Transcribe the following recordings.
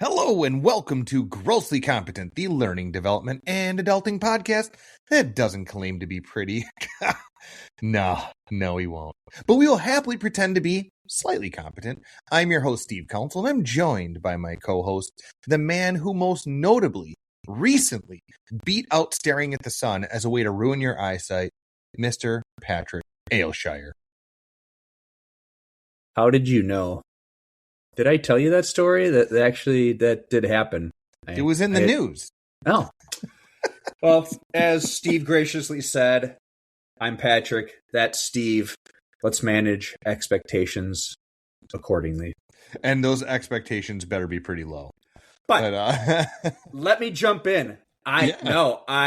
Hello and welcome to Grossly Competent, the learning, development, and adulting podcast that doesn't claim to be pretty. No, we won't. But we will happily pretend to be slightly competent. I'm your host, Steve Council, and I'm joined by my co-host, the man who most notably, recently, beat out staring at the sun as a way to ruin your eyesight, Mr. Patrick Ayleshire. How did you know? Did I tell you that story? That did happen. It was in the news. Oh. Well, as Steve graciously said, I'm Patrick. That's Steve. Let's manage expectations accordingly. And those expectations better be pretty low. But let me jump in. I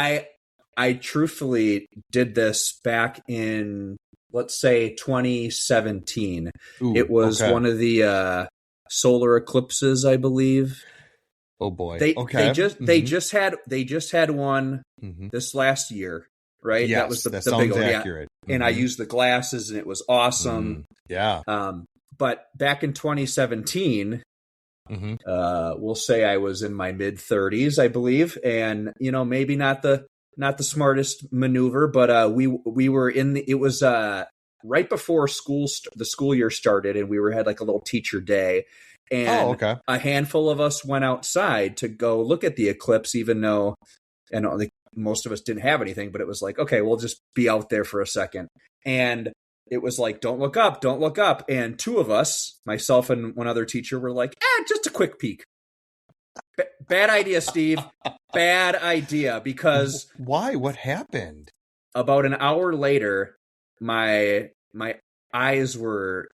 truthfully did this back in, let's say, 2017. Ooh, it was one of the solar eclipses, I believe. Oh boy! They just had one this last year, right? Yes, that was the sounds big one. accurate. Yeah. And I used the glasses, and it was awesome. Yeah. But back in 2017, we'll say I was in my mid 30s, I believe, and maybe not the smartest maneuver, but we were in the. It was right before the school year started, and we had like a little teacher day, and a handful of us went outside to go look at the eclipse, even though most of us didn't have anything, but it was like, okay, we'll just be out there for a second. And it was like, don't look up. And two of us, myself and one other teacher, were like, just a quick peek. Bad idea, Steve. Bad idea, because why? What happened? About an hour later, my eyes were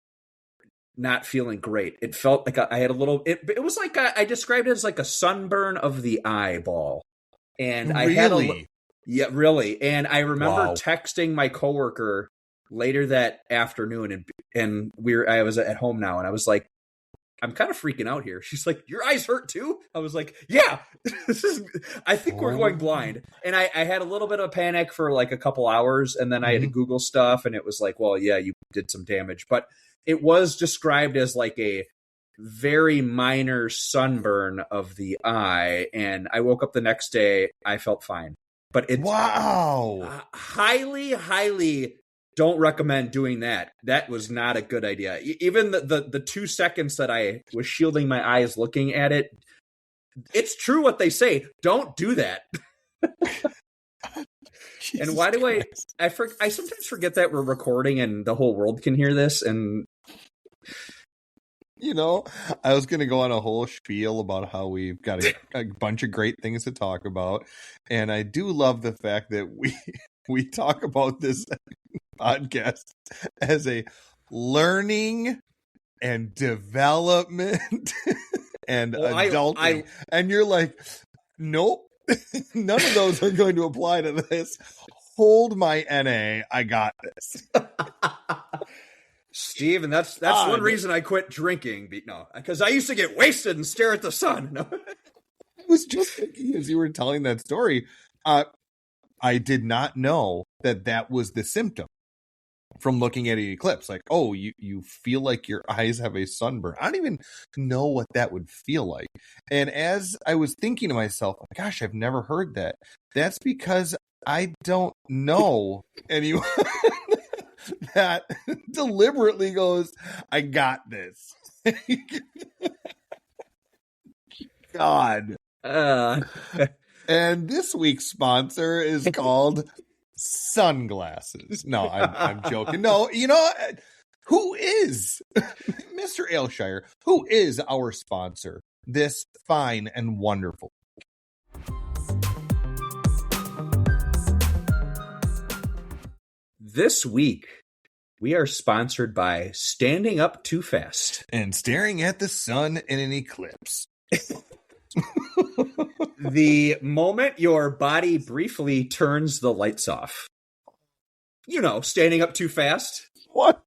not feeling great. It felt like I had a little. It was like I described it as like a sunburn of the eyeball, and really? Really. And I remember texting my coworker later that afternoon, and I was at home now, and I was like, I'm kind of freaking out here. She's like, your eyes hurt too? I was like, yeah, I think we're going blind. And I had a little bit of a panic for like a couple hours, and then I had to Google stuff, and it was like, well, yeah, you did some damage. But it was described as like a very minor sunburn of the eye. And I woke up the next day, I felt fine. But it's highly, highly don't recommend doing that. That was not a good idea. Even the 2 seconds that I was shielding my eyes looking at it, it's true what they say. Don't do that. And why do I sometimes forget that we're recording and the whole world can hear this. And I was going to go on a whole spiel about how we've got a bunch of great things to talk about. And I do love the fact that we talk about this podcast as a learning and development and adulting. And you're like, nope, none of those are going to apply to this. Hold my NA. I got this. Steve, and that's one reason I quit drinking. No, because I used to get wasted and stare at the sun. No. I was just thinking as you were telling that story, I did not know that was the symptom from looking at an eclipse. Like, oh, you feel like your eyes have a sunburn. I don't even know what that would feel like. And as I was thinking to myself, gosh, I've never heard that. That's because I don't know anyone that deliberately goes, I got this. God. And this week's sponsor is called sunglasses. No, I'm joking. No, who is Mr. Ayleshire? Who is our sponsor this fine and wonderful? This week, we are sponsored by Standing Up Too Fast and Staring at the Sun in an Eclipse. The moment your body briefly turns the lights off. Standing up too fast. What?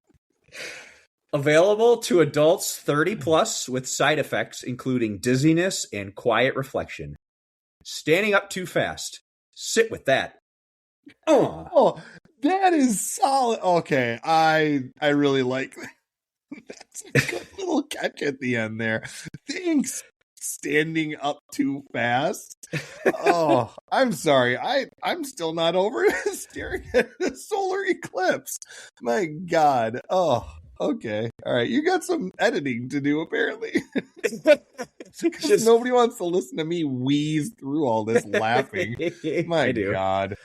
Available to adults 30 plus with side effects including dizziness and quiet reflection. Standing up too fast. Sit with that. Oh, that is solid. Okay, I really like that. That's a good little catch at the end there. Thanks, standing up too fast. Oh, I'm sorry. I'm still not over staring at a solar eclipse. My God. Oh, okay. All right. You got some editing to do, apparently. Because nobody wants to listen to me wheeze through all this laughing. My God.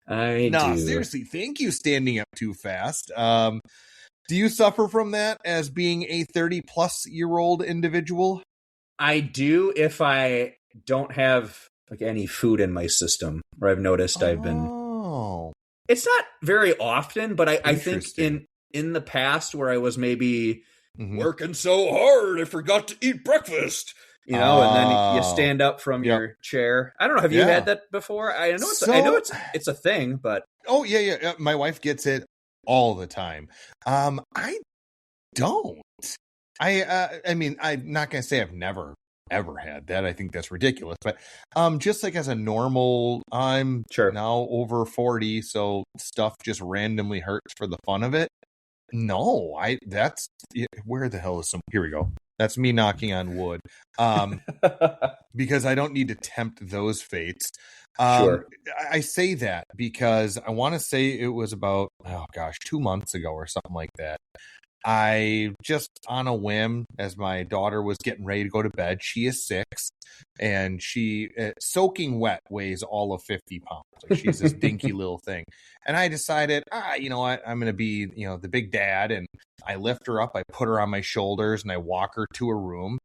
I do. Seriously, thank you, standing up too fast. Do you suffer from that as being a 30-plus-year-old individual? I do if I don't have like any food in my system, where I've noticed I've been. It's not very often, but I think in the past where I was maybe working so hard, I forgot to eat breakfast. And then you stand up from your chair. I don't know. Have you had that before? I know it's a thing, but yeah. My wife gets it all the time. I don't. I mean, I'm not gonna say I've never ever had that. I think that's ridiculous. But just like as a normal, I'm now over 40, so stuff just randomly hurts for the fun of it. No, that's where the hell is some? Here we go. That's me knocking on wood. Because I don't need to tempt those fates. I say that because I want to say it was about 2 months ago or something like that. I just on a whim, as my daughter was getting ready to go to bed, she is 6, and she soaking wet weighs all of 50 pounds. Like she's this dinky little thing. And I decided, you know what, I'm going to be, the big dad. And I lift her up, I put her on my shoulders, and I walk her to a room.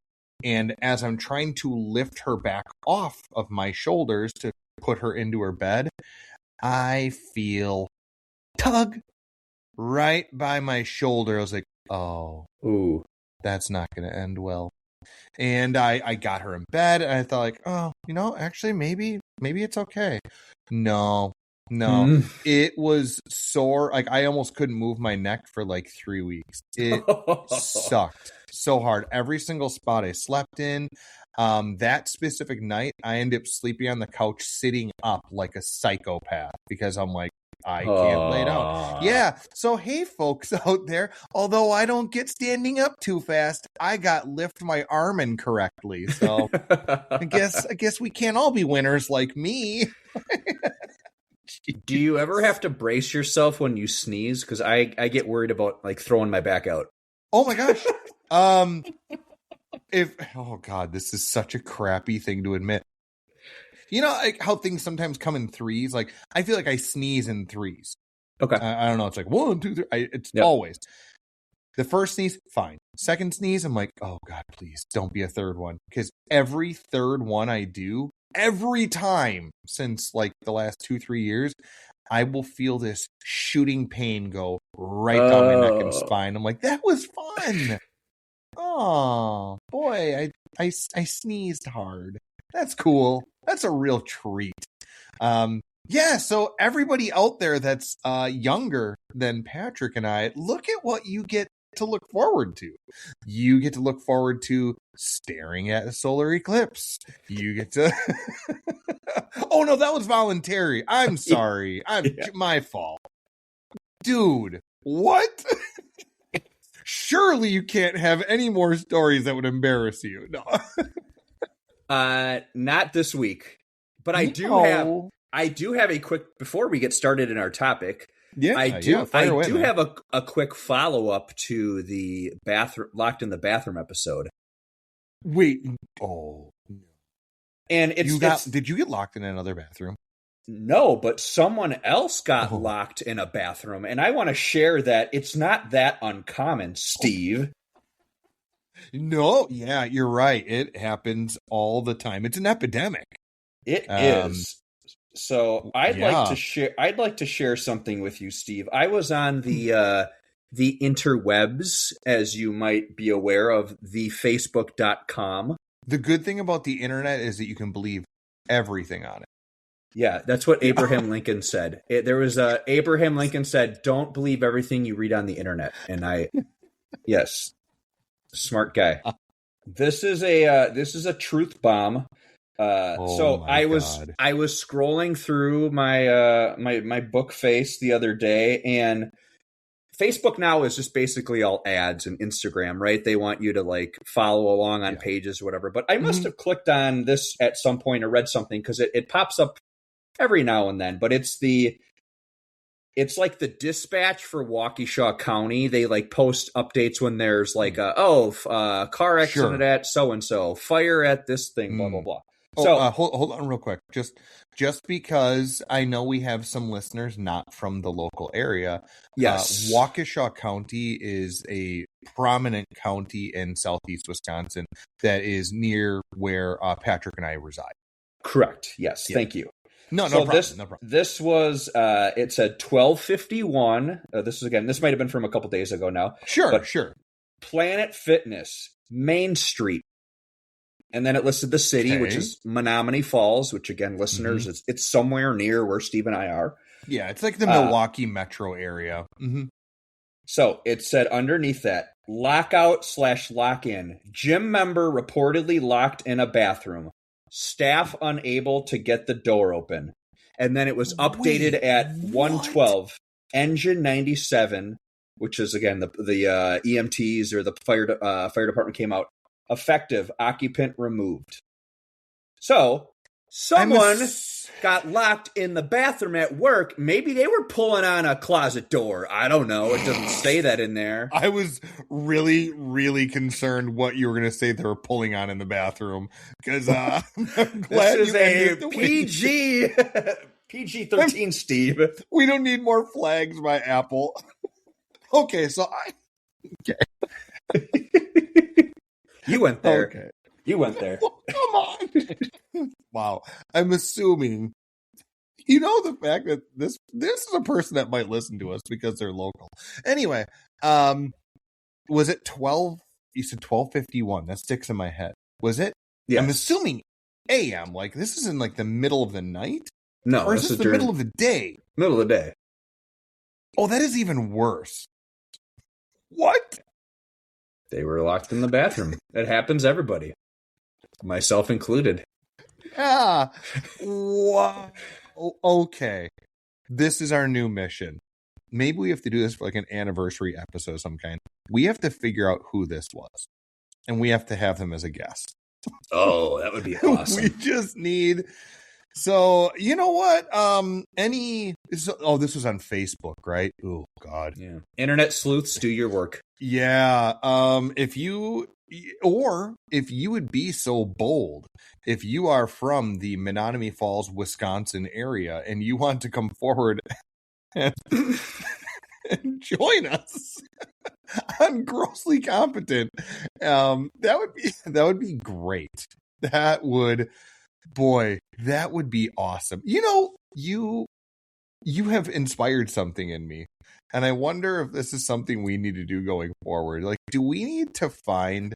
And as I'm trying to lift her back off of my shoulders to put her into her bed, I feel tug right by my shoulder. I was like, ooh, that's not going to end well. And I got her in bed, and I thought, like, actually, maybe it's okay. No. It was sore. Like, I almost couldn't move my neck for like 3 weeks. It sucked so hard. Every single spot I slept in. That specific night, I ended up sleeping on the couch, sitting up like a psychopath, because I'm like, I can't lay down. Yeah. So, hey, folks out there, although I don't get standing up too fast, I got lift my arm incorrectly. So I guess we can't all be winners like me. Do you ever have to brace yourself when you sneeze? Because I get worried about like throwing my back out. Oh my gosh. This is such a crappy thing to admit. You know, like how things sometimes come in threes. Like, I feel like I sneeze in threes. Okay. I don't know. It's like 1, 2, 3. It's always the first sneeze, fine. Second sneeze, I'm like, oh God, please don't be a third one. Because every third one I do, every time since like the last 2-3 years, I will feel this shooting pain go right down my neck and spine. I'm like, that was fun. Oh boy, I sneezed hard. That's cool. That's a real treat. So everybody out there that's younger than Patrick and I, look at what you get to look forward to. You get to look forward to staring at a solar eclipse. You get to Oh no, that was voluntary. I'm sorry. My fault. Dude, what? Surely you can't have any more stories that would embarrass you. No. Not this week. But I do have a quick, before we get started in our topipic. I do have a quick follow-up to the bathroom, locked in the bathroom episode. Wait. And did you get locked in another bathroom? No, but someone else got locked in a bathroom, and I want to share that. It's not that uncommon, Steve. No, yeah, you're right. It happens all the time. It's an epidemic. It is. So I'd like to share something with you, Steve. I was on the interwebs, as you might be aware of, the Facebook.com. The good thing about the internet is that you can believe everything on it. Yeah, that's what Abraham Lincoln said. Abraham Lincoln said, "Don't believe everything you read on the internet." And yes, smart guy. This is a truth bomb. I was scrolling through my book face the other day, and Facebook now is just basically all ads and Instagram, right? They want you to like follow along on pages or whatever. But I must have clicked on this at some point or read something because it pops up every now and then. But it's like the dispatch for Waukesha County. They like post updates when there's like car accident at so and so, fire at this thing, blah blah blah. So hold on real quick. Just because I know we have some listeners not from the local area. Yes, Waukesha County is a prominent county in southeast Wisconsin that is near where Patrick and I reside. Correct. Yes. Thank you. No problem. This was it said 1251. This might have been from a couple days ago now. Sure. Planet Fitness, Main Street. And then it listed the city, which is Menominee Falls, which again, listeners, it's somewhere near where Steve and I are. Yeah, it's like the Milwaukee metro area. Mm-hmm. So it said underneath that, lockout/lock-in. Gym member reportedly locked in a bathroom. Staff unable to get the door open. And then it was updated at 1:12. Engine 97, which is again the EMTs or the fire department came out. Effective, occupant removed. So someone got locked in the bathroom at work. Maybe they were pulling on a closet door. I don't know. It doesn't say that in there. I was really, really concerned what you were going to say they were pulling on in the bathroom because I'm glad this is a PG PG-13, Steve. We don't need more flags by Apple. Okay, so You went there. Okay. You went there. Well, come on. Wow. I'm assuming, the fact that this is a person that might listen to us because they're local. Anyway, was it 12? You said 12:51. That sticks in my head. Was it? Yes. I'm assuming AM. Like this is in like the middle of the night? No. Or is this the middle of the day? Middle of the day. Oh, that is even worse. What? They were locked in the bathroom. It happens to everybody. Myself included. Yeah. Wow. Okay. This is our new mission. Maybe we have to do this for like an anniversary episode of some kind. We have to figure out who this was. And we have to have them as a guest. Oh, that would be awesome. We just need... So, you know what? This was on Facebook, right? Oh, God. Yeah. Internet sleuths, do your work. Yeah. If you would be so bold, if you are from the Menominee Falls, Wisconsin area and you want to come forward and join us on Grossly Competent, that would be great. That would be awesome. You have inspired something in me. And I wonder if this is something we need to do going forward. Like, do we need to find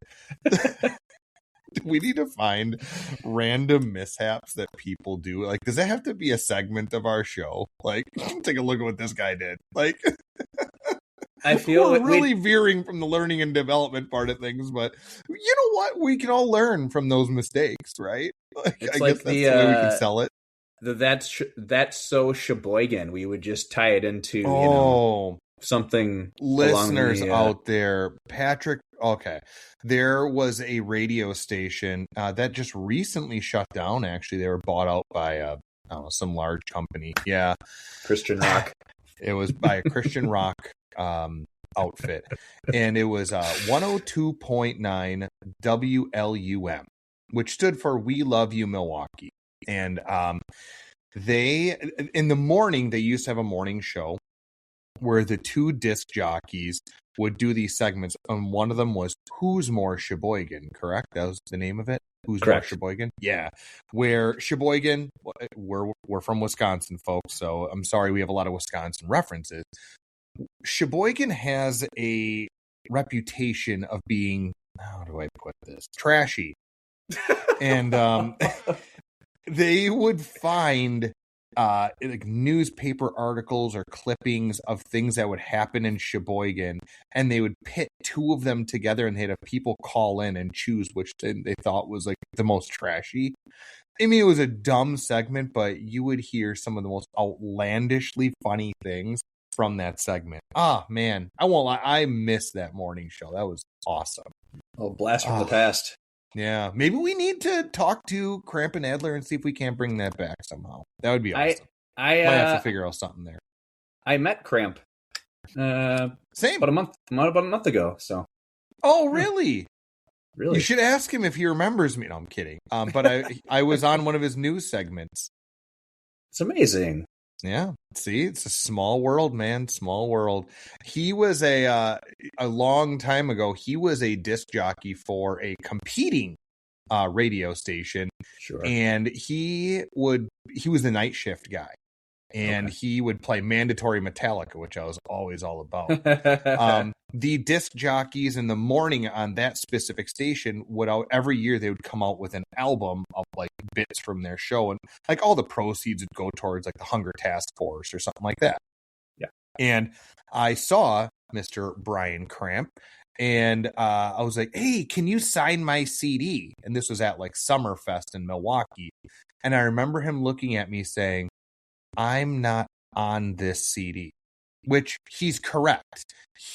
random mishaps that people do? Like, does that have to be a segment of our show? Like, take a look at what this guy did. Like, I feel we're really veering from the learning and development part of things, but you know what? We can all learn from those mistakes, right? Like, I guess that's the way we can sell it. That's so Sheboygan. We would just tie it into something. Listeners out there, Patrick. Okay, there was a radio station that just recently shut down. Actually, they were bought out by some large company. Yeah, Christian rock. It was by a Christian rock outfit, and it was 102.9 WLUM, which stood for We Love You Milwaukee. And they, in the morning, they used to have a morning show where the two disc jockeys would do these segments. And one of them was Who's More Sheboygan, correct? That was the name of it? Who's More Sheboygan? Yeah. Where Sheboygan, we're from Wisconsin, folks, so I'm sorry we have a lot of Wisconsin references. Sheboygan has a reputation of being, how do I put this? Trashy. And they would find like newspaper articles or clippings of things that would happen in Sheboygan, and they would pit two of them together, and they'd have people call in and choose which they thought was like the most trashy. I mean, it was a dumb segment, but you would hear some of the most outlandishly funny things. from that segment. Ah, man, I won't lie, I missed that morning show. That was awesome. Oh, blast from the past. Yeah, maybe we need to talk to Cramp and Adler and see if we can't bring that back somehow. That would be awesome. I might have to figure out something there. I met Cramp. Same. About a month ago. So. Oh, really? Really? You should ask him if he remembers me. No, I'm kidding. But I was on one of his news segments. It's amazing. Yeah. See, it's a small world, man. Small world. He was a long time ago. He was a disc jockey for a competing radio station. Sure. And he was the night shift guy. And he would play mandatory Metallica, which I was always all about. The disc jockeys in the morning on that specific station every year they would come out with an album of like bits from their show, and like all the proceeds would go towards like the Hunger Task Force or something like that. Yeah. And I saw Mr. Brian Cramp, and I was like, "Hey, can you sign my CD?" And this was at like Summerfest in Milwaukee, and I remember him looking at me saying, "I'm not on this CD," which he's correct.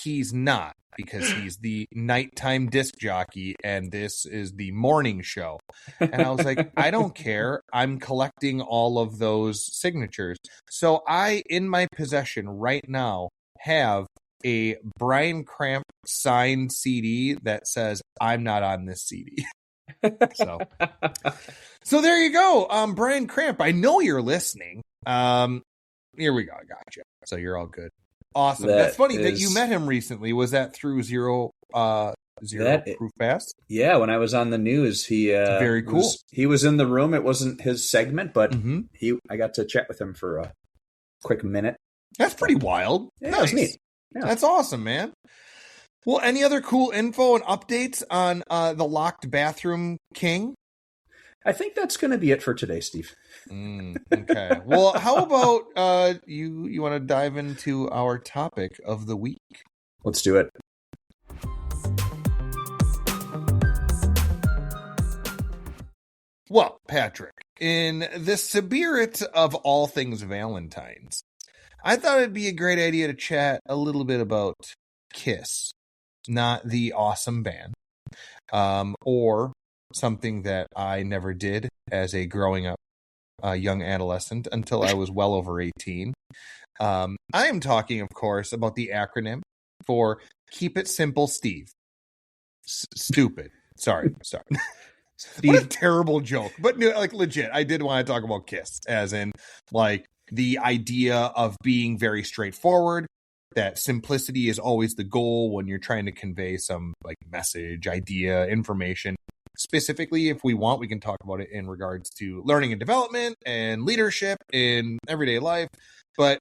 He's not, because he's the nighttime disc jockey and this is the morning show. And I was like, I don't care. I'm collecting all of those signatures. So I, in my possession right now, have a Brian Cramp signed CD that says I'm not on this CD. So there you go. Brian Cramp, I know you're listening. Here we go. I got you. So you're all good. Awesome. That's funny that you met him recently. Was that through Zero Proof Pass? Yeah, when I was on the news, he very cool. He was in the room. It wasn't his segment, but I got to chat with him for a quick minute. That's pretty wild. Yeah, nice. That's neat. Yeah. That's awesome, man. Well, any other cool info and updates on the locked bathroom king? I think that's going to be it for today, Steve. Okay. Well, how about you want to dive into our topic of the week? Let's do it. Well, Patrick, in the spirit of all things Valentine's, I thought it'd be a great idea to chat a little bit about Kiss, not the awesome band, or something that I never did as a growing up young adolescent until I was well over 18. I am talking, of course, about the acronym for Keep It Simple, Steve. Stupid. Sorry. Steve. What a terrible joke. But like legit, I did want to talk about Kiss, as in like the idea of being very straightforward, that simplicity is always the goal when you're trying to convey some like message, idea, information. Specifically, if we want, we can talk about it in regards to learning and development and leadership in everyday life. But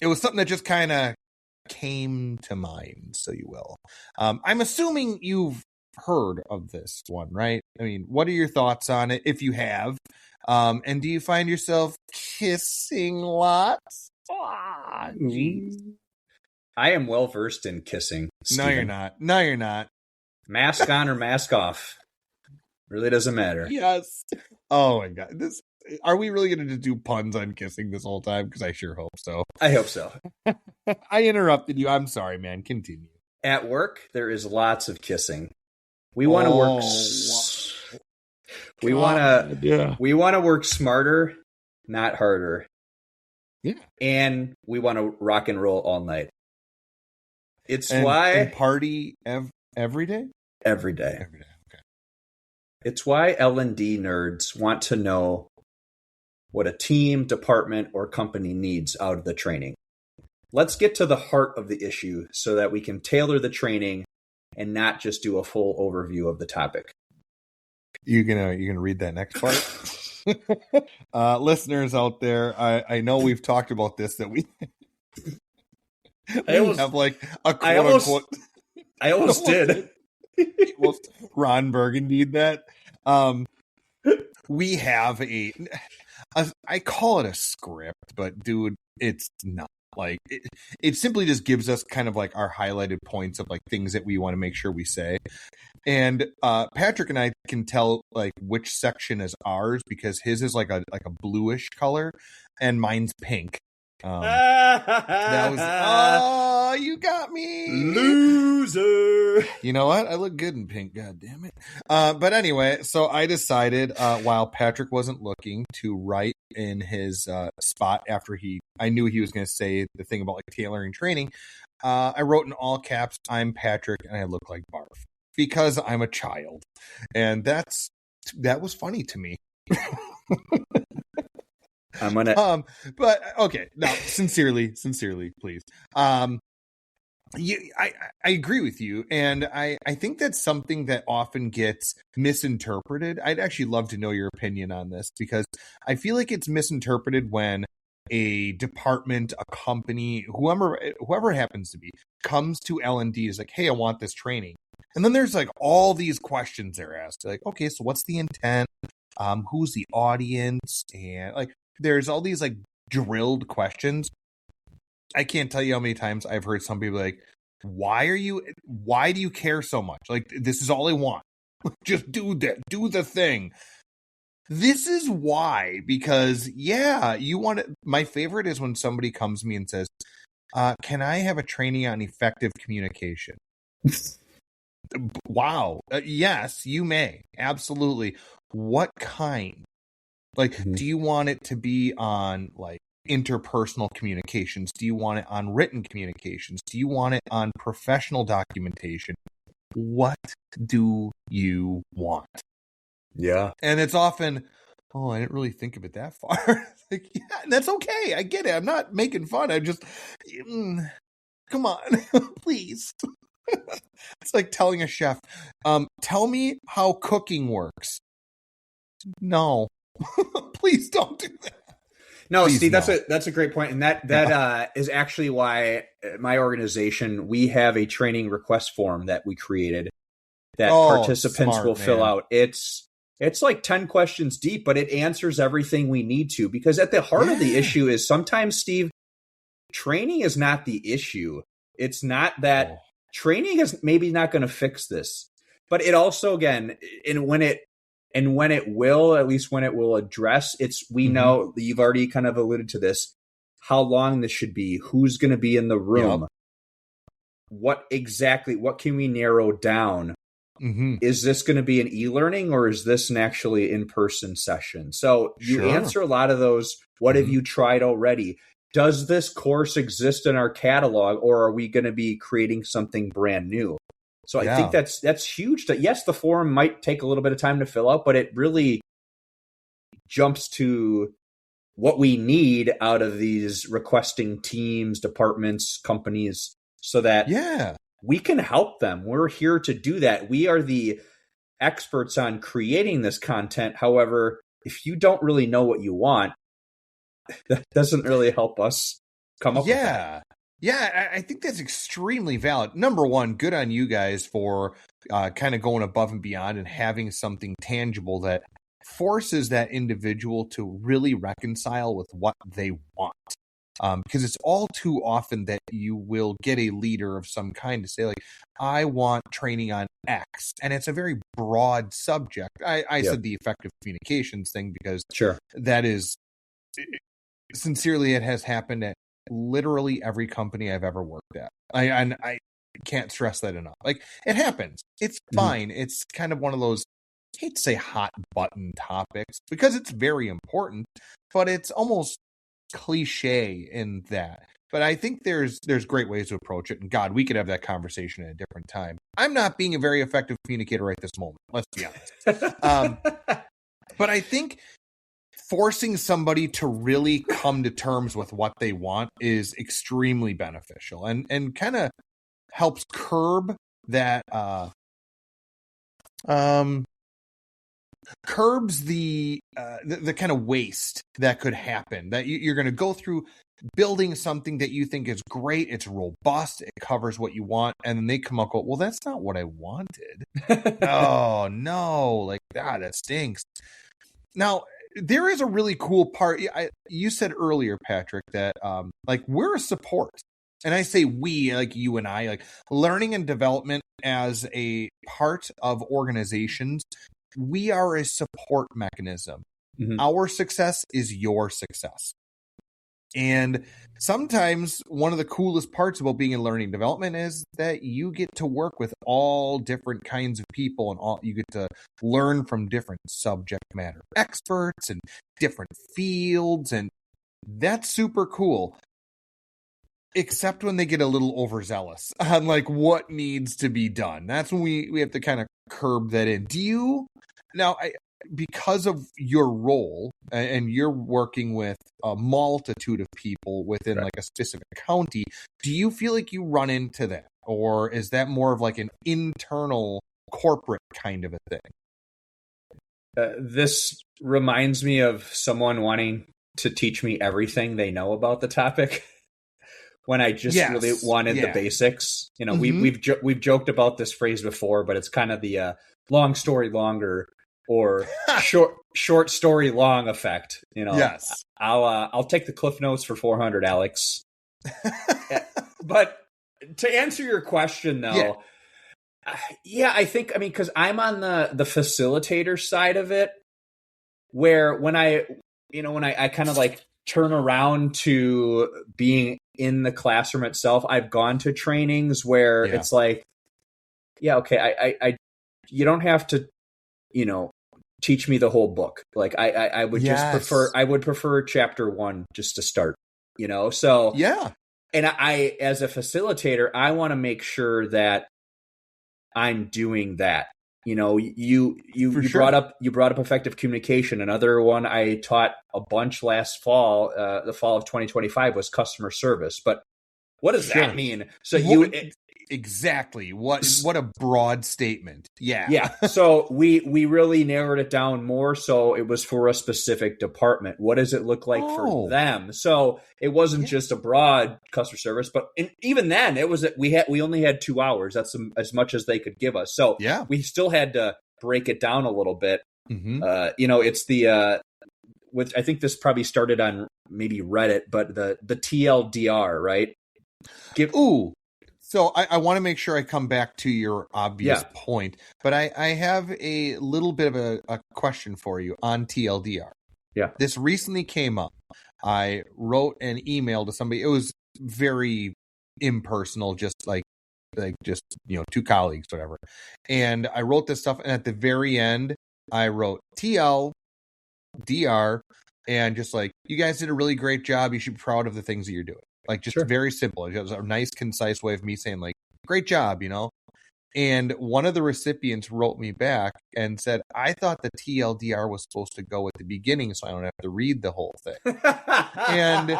it was something that just kind of came to mind, so you will. I'm assuming you've heard of this one, right? I mean, what are your thoughts on it, if you have? And do you find yourself kissing lots? I am well versed in kissing, Steven. No, you're not. Mask on or mask off. Really doesn't matter. Yes. Oh my God. Are we really going to do puns on kissing this whole time? Because I sure hope so. I hope so. I interrupted you. I'm sorry, man. Continue. At work, there is lots of kissing. We want to work. We want to work smarter, not harder. Yeah. And we want to rock and roll all night. And party every day? Every day. Every day. Okay. It's why L&D nerds want to know what a team, department, or company needs out of the training. Let's get to the heart of the issue so that we can tailor the training and not just do a full overview of the topic. You gonna read that next part? Listeners out there, I know we've talked about this, that we have like a quote unquote. I almost did. Ron Burgundy that. We have I call it a script, but dude, it's not. Like it simply just gives us kind of like our highlighted points of like things that we want to make sure we say. And Patrick and I can tell like which section is ours, because his is like a bluish color and mine's pink. That was, oh, you got me. Loser. You know what? I look good in pink. God damn it. But anyway, so I decided, while Patrick wasn't looking, to write in his spot after I knew he was going to say the thing about like tailoring training. I wrote in all caps, "I'm Patrick and I look like barf," because I'm a child. And that was funny to me. I'm gonna but okay, now sincerely, please. I agree with you, and I think that's something that often gets misinterpreted. I'd actually love to know your opinion on this, because I feel like it's misinterpreted when a department, a company, whoever it happens to be, comes to L&D, is like, "Hey, I want this training," and then there's like all these questions they're asked, like, "Okay, so what's the intent? Who's the audience?" And like, there's all these like drilled questions. I can't tell you how many times I've heard some people like, why do you care so much? Like, this is all I want. Just do the thing. This is why, because you want it. My favorite is when somebody comes to me and says, "Can I have a training on effective communication?" Wow. Yes, you may. Absolutely. What kind? Like, do you want it to be on like interpersonal communications? Do you want it on written communications? Do you want it on professional documentation? What do you want? Yeah. And it's often, "Oh, I didn't really think of it that far." Like, yeah, that's okay. I get it. I'm not making fun. I'm just, come on, please. It's like telling a chef, "Tell me how cooking works." No. Please don't do that. No, Please, Steve, no. that's a great point, and that is actually why my organization, we have a training request form that we created that participants will fill out. It's like 10 questions deep, but it answers everything we need to, because at the heart of the issue is sometimes, Steve, training is not the issue. It's not that training is maybe not going to fix this, but it also, again, when it will, at least when it will address, we know, you've already kind of alluded to this, how long this should be, who's going to be in the room, what can we narrow down? Is this going to be an e-learning, or is this an actually in-person session? So you answer a lot of those. What have you tried already? Does this course exist in our catalog, or are we going to be creating something brand new? So I think that's huge. Yes, the form might take a little bit of time to fill out, but it really jumps to what we need out of these requesting teams, departments, companies, so that we can help them. We're here to do that. We are the experts on creating this content. However, if you don't really know what you want, that doesn't really help us come up with that. Yeah, I think that's extremely valid. Number one, good on you guys for kind of going above and beyond and having something tangible that forces that individual to really reconcile with what they want. Because it's all too often that you will get a leader of some kind to say, like, "I want training on X," and it's a very broad subject. I said the effective communications thing because that is, sincerely, it has happened at literally every company I've ever worked at. I can't stress that enough. Like, it happens. It's fine. It's kind of one of those, I hate to say hot button topics because it's very important, but it's almost cliche in that. But I think there's great ways to approach it. And God, we could have that conversation at a different time. I'm not being a very effective communicator right this moment. Let's be honest. But I think forcing somebody to really come to terms with what they want is extremely beneficial and kind of helps curb that curbs the kind of waste that could happen, that you're going to go through building something that you think is great, it's robust, it covers what you want, and then they come up with, "Well, that's not what I wanted." Oh no, like that stinks. Now, there is a really cool part. You said earlier, Patrick, that like, we're a support. And I say we, like you and I, like, learning and development as a part of organizations, we are a support mechanism. Our success is your success. And sometimes one of the coolest parts about being in learning development is that you get to work with all different kinds of people, and all you get to learn from different subject matter experts and different fields, and that's super cool. Except when they get a little overzealous on like what needs to be done. That's when we have to kind of curb that in. Do you now? Because of your role, and you're working with a multitude of people within like a specific county, do you feel like you run into that, or is that more of like an internal corporate kind of a thing? This reminds me of someone wanting to teach me everything they know about the topic. When I just really wanted the basics. You know, we've joked about this phrase before, but it's kind of the long story longer or short story long effect. You know, yes. I'll take the Cliff Notes for 400, Alex. But to answer your question, though, I think, I mean, because I'm on the facilitator side of it, where when I kind of like turn around to being in the classroom itself, I've gone to trainings where it's like, I you don't have to, teach me the whole book. Like I would I would prefer chapter 1 just to start, so and I, as a facilitator, I want to make sure that I'm doing that. You brought up effective communication. Another one I taught a bunch last fall, the fall of 2025, was customer service. But what does that mean? So exactly what a broad statement. Yeah. So we really narrowed it down more. So it was for a specific department. What does it look like for them? So it wasn't just a broad customer service, but even then it was we only had 2 hours. That's as much as they could give us. So we still had to break it down a little bit. Mm-hmm. It's the which I think this probably started on maybe Reddit, but the TLDR, right? So I want to make sure I come back to your obvious point, but I have a little bit of a question for you on TLDR. Yeah. This recently came up. I wrote an email to somebody. It was very impersonal, just like just, 2 colleagues, whatever. And I wrote this stuff, and at the very end, I wrote TLDR, and just like, you guys did a really great job. You should be proud of the things that you're doing. Like, just very simple. It was a nice, concise way of me saying, like, great job, And one of the recipients wrote me back and said, I thought the TLDR was supposed to go at the beginning so I don't have to read the whole thing. And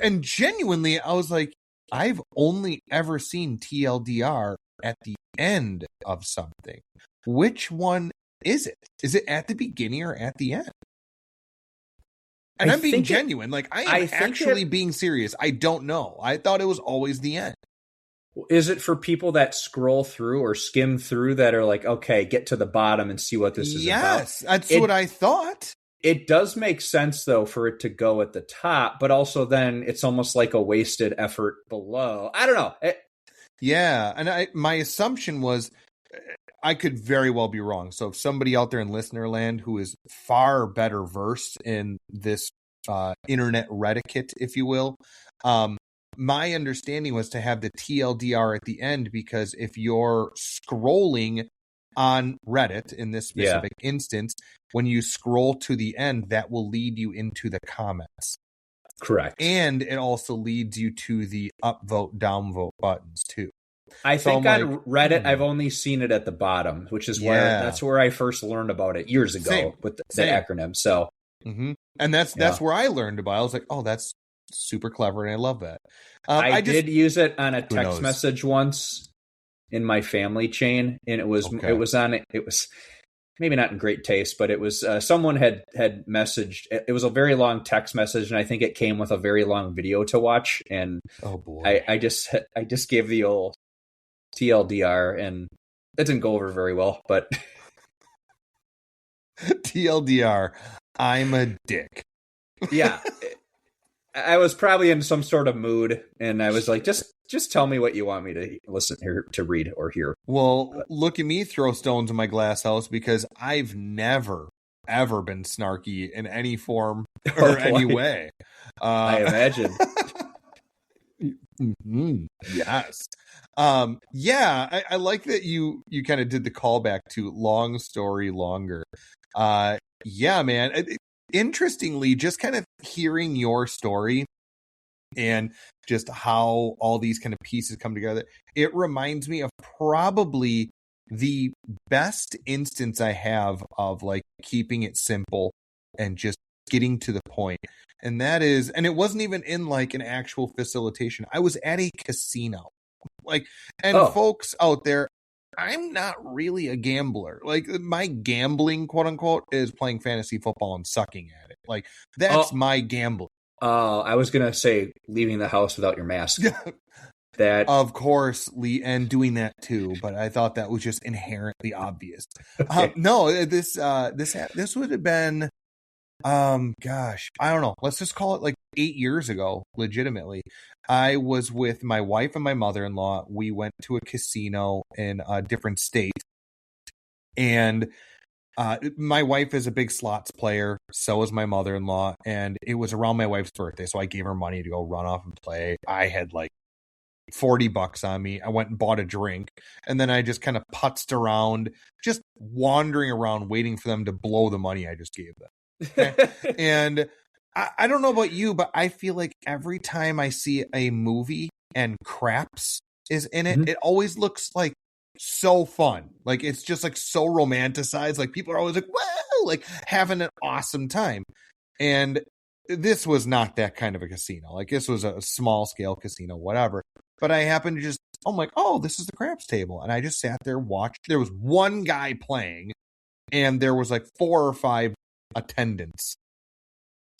and genuinely, I was like, I've only ever seen TLDR at the end of something. Which one is it? Is it at the beginning or at the end? And I'm being genuine. I am actually being serious. I don't know. I thought it was always the end. Is it for people that scroll through or skim through that are like, okay, get to the bottom and see what this is about? Yes, that's what I thought. It does make sense, though, for it to go at the top, but also then it's almost like a wasted effort below. I don't know. And my assumption was, I could very well be wrong. So if somebody out there in listener land who is far better versed in this internet reticate, if you will, my understanding was to have the TLDR at the end, because if you're scrolling on Reddit in this specific instance, when you scroll to the end, that will lead you into the comments. Correct. And it also leads you to the upvote, downvote buttons too. I think on Reddit, I've only seen it at the bottom, which is that's where I first learned about it years ago with the acronym. So, and that's where I learned about it. I was like, oh, that's super clever, and I love that. I did use it on a text message once in my family chain, and it was maybe not in great taste, but it was someone had messaged. It was a very long text message, and I think it came with a very long video to watch. And oh boy, I just gave the old TLDR, and it didn't go over very well. But TLDR, I'm a dick. Yeah. I was probably in some sort of mood, and I was like, just tell me what you want me to listen here, to read or hear. Well, look at me throw stones in my glass house, because I've never ever been snarky in any form or any way. I imagine. Yes. I like that you kind of did the callback to long story longer. Yeah, man. Interestingly, just kind of hearing your story and just how all these kind of pieces come together, it reminds me of probably the best instance I have of like keeping it simple and just getting to the point. And that is, and it wasn't even in like an actual facilitation. I was at a casino. Like, and folks out there, I'm not really a gambler. Like, my gambling, quote unquote, is playing fantasy football and sucking at it. Like, that's my gambling. I was gonna say leaving the house without your mask. That, of course, and doing that too. But I thought that was just inherently obvious. Okay. No, this would have been, gosh, I don't know. Let's just call it like 8 years ago. Legitimately, I was with my wife and my mother-in-law. We went to a casino in a different state, and my wife is a big slots player. So is my mother-in-law. And it was around my wife's birthday. So I gave her money to go run off and play. I had like $40 on me. I went and bought a drink. And then I just kind of putzed around, just wandering around, waiting for them to blow the money I just gave them. Okay? And I don't know about you, but I feel like every time I see a movie and craps is in it, it always looks like so fun. Like, it's just like so romanticized. Like, people are always like, wow, like having an awesome time. And this was not that kind of a casino. Like, this was a small scale casino, whatever. But I happened to just, I'm like, oh, this is the craps table. And I just sat there, watched. There was one guy playing, and there was like 4 or 5 attendants.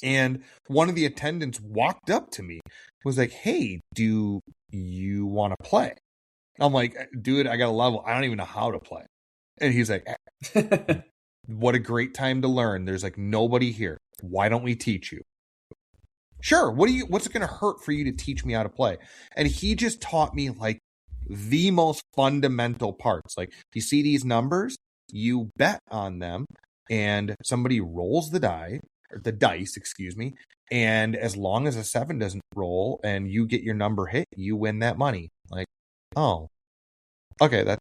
And one of the attendants walked up to me, was like, hey, do you want to play? I'm like, dude, I got a level. I don't even know how to play. And he's like, what a great time to learn. There's like nobody here. Why don't we teach you? Sure. What's it going to hurt for you to teach me how to play? And he just taught me like the most fundamental parts. Like, you see these numbers, you bet on them, and somebody rolls the dice, excuse me. And as long as a 7 doesn't roll and you get your number hit, you win that money. Like, oh, okay, that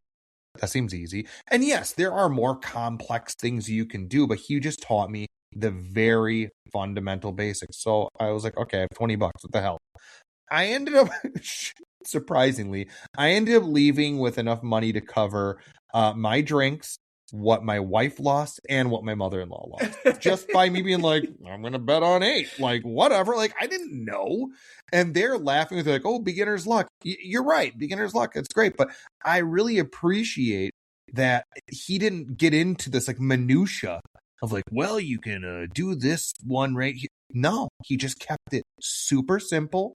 seems easy. And yes, there are more complex things you can do, but he just taught me the very fundamental basics. So I was like, okay, I have $20. What the hell? I ended up, surprisingly, leaving with enough money to cover my drinks, what my wife lost, and what my mother-in-law lost, just by me being like, I'm gonna bet on 8, like whatever. Like, I didn't know. And they're laughing. They're like, oh, beginner's luck. You're right, beginner's luck, it's great. But I really appreciate that he didn't get into this like minutia of like, well, you can do this one right here. No, he just kept it super simple.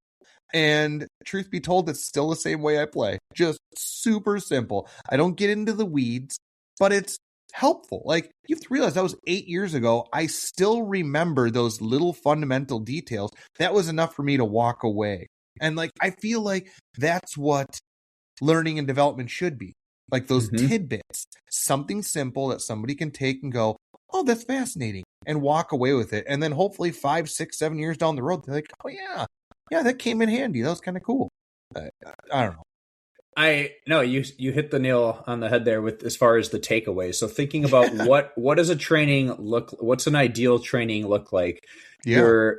And truth be told, it's still the same way I play, just super simple. I don't get into the weeds, but it's helpful. Like, you have to realize that was 8 years ago. I still remember those little fundamental details. That was enough for me to walk away. And like, I feel like that's what learning and development should be. Like those tidbits, something simple that somebody can take and go, oh, that's fascinating, and walk away with it. And then hopefully 5, 6, 7 years down the road, they're like, oh yeah, that came in handy. That was kind of cool. I don't know. No, you hit the nail on the head there with as far as the takeaways. So thinking about what does a training what's an ideal training look like? Yeah.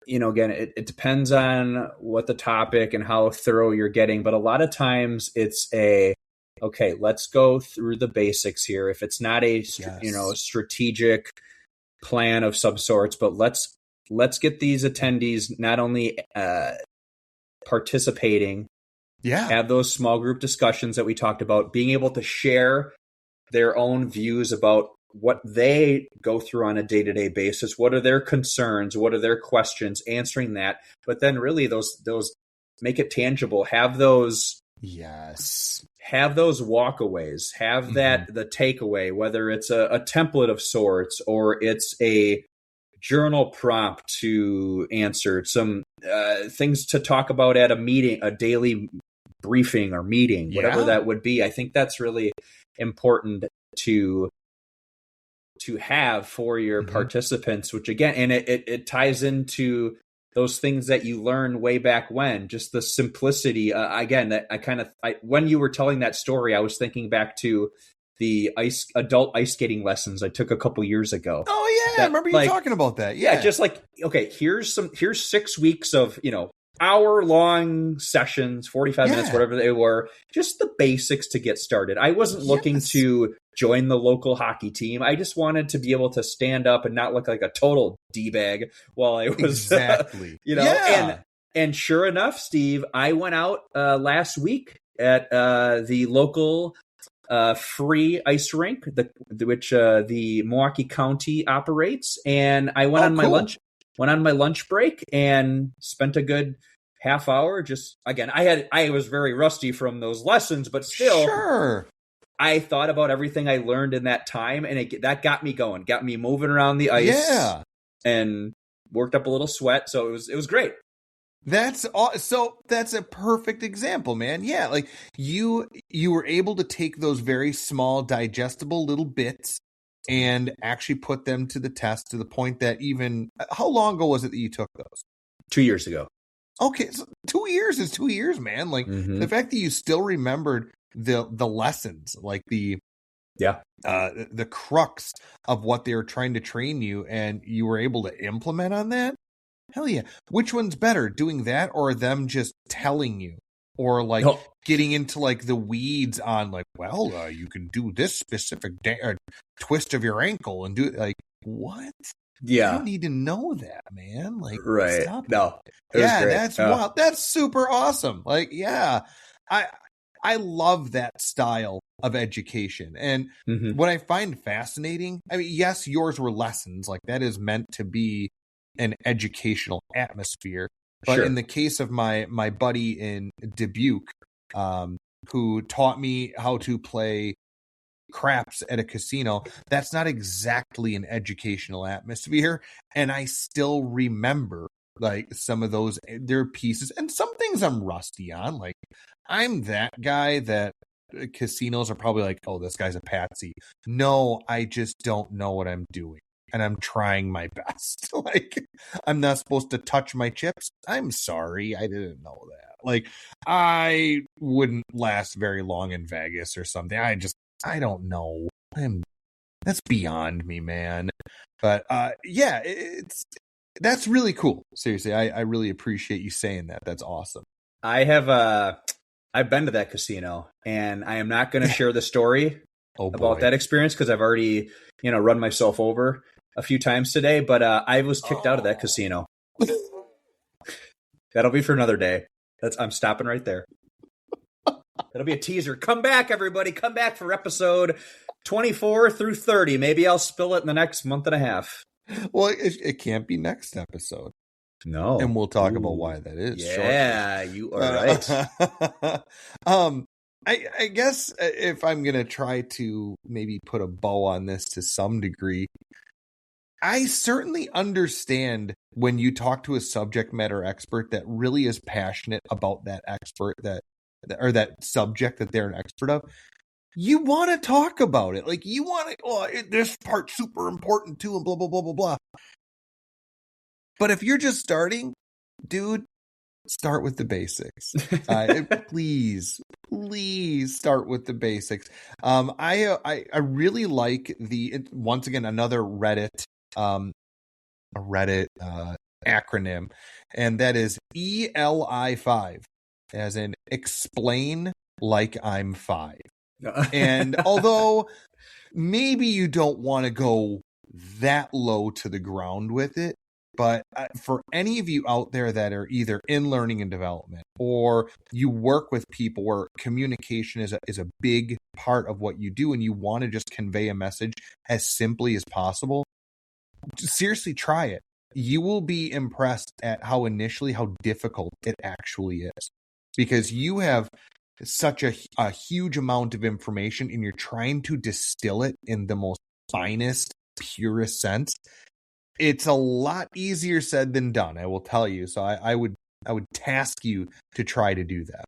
Again, it depends on what the topic and how thorough you're getting, but a lot of times it's okay, let's go through the basics here. If it's not a strategic plan of some sorts, but let's get these attendees not only participating, have those small group discussions that we talked about, being able to share their own views about what they go through on a day-to-day basis. What are their concerns? What are their questions? Answering that, but then really those make it tangible. Have those walkaways. Have that the takeaway, whether it's a template of sorts or it's a journal prompt to answer, some things to talk about at a meeting, a daily briefing or meeting, whatever that would be. I think that's really important to to have for your participants, which again, and it ties into those things that you learned way back when, just the simplicity. Again, that when you were telling that story, I was thinking back to the adult ice skating lessons I took a couple years ago. Oh yeah, I remember you talking about that. Yeah, just like, okay, here's 6 weeks of, hour-long sessions, 45 minutes, whatever they were, just the basics to get started. I wasn't looking to join the local hockey team. I just wanted to be able to stand up and not look like a total D-bag while I was, exactly. And sure enough, Steve, I went out last week at the local free ice rink, which the Milwaukee County operates, and I went on my lunch break and spent a good half hour. Just again, I was very rusty from those lessons, but still, I thought about everything I learned in that time, and that got me going, got me moving around the ice, and worked up a little sweat. So it was great. That's a perfect example, man. Yeah, like you were able to take those very small, digestible little bits and actually put them to the test, to the point that even how long ago was it that you took those? 2 years ago. Okay, so 2 years is 2 years, man. Like the fact that you still remembered the lessons, like the crux of what they were trying to train you, and you were able to implement on that. Hell yeah. Which one's better, doing that or them just telling you, or like getting into like the weeds on like, well, you can do this specific twist of your ankle and do it, like, what? Yeah. I don't need to know that, man. Like, right. Stop no. It. Yeah, that's wow. That's super awesome. Like, yeah, I love that style of education. And what I find fascinating, I mean, yes, yours were lessons, like that is meant to be an educational atmosphere. But in the case of my buddy in Dubuque, who taught me how to play craps at a casino, that's not exactly an educational atmosphere. And I still remember like some of those, their pieces, and some things I'm rusty on. Like I'm that guy that casinos are probably like, oh, this guy's a patsy. No, I just don't know what I'm doing. And I'm trying my best. Like, I'm not supposed to touch my chips. I'm sorry. I didn't know that. Like, I wouldn't last very long in Vegas or something. I don't know. That's beyond me, man. But, yeah, that's really cool. Seriously, I really appreciate you saying that. That's awesome. I've been to that casino, and I am not going to share the story about that experience because I've already, run myself over a few times today, but I was kicked out of that casino. That'll be for another day. I'm stopping right there. That'll be a teaser. Come back, everybody. Come back for episode 24 through 30. Maybe I'll spill it in the next month and a half. Well, it can't be next episode. No. And we'll talk about why that is. Yeah, shortly. You are right. I guess if I'm going to try to maybe put a bow on this to some degree, I certainly understand when you talk to a subject matter expert that really is passionate about that expert or that subject that they're an expert of. You want to talk about it. Like you want to, this part's super important too, and blah, blah, blah, blah, blah. But if you're just starting, dude, start with the basics. Please start with the basics. I really like once again, another Reddit, acronym, and that is ELI5, as in explain like I'm 5. And although maybe you don't want to go that low to the ground with it, but for any of you out there that are either in learning and development, or you work with people where communication is a big part of what you do, and you want to just convey a message as simply as possible, seriously try it. You will be impressed at how difficult it actually is, because you have such a huge amount of information and you're trying to distill it in the most finest, purest sense. It's a lot easier said than done, I will tell you. So I would task you to try to do that.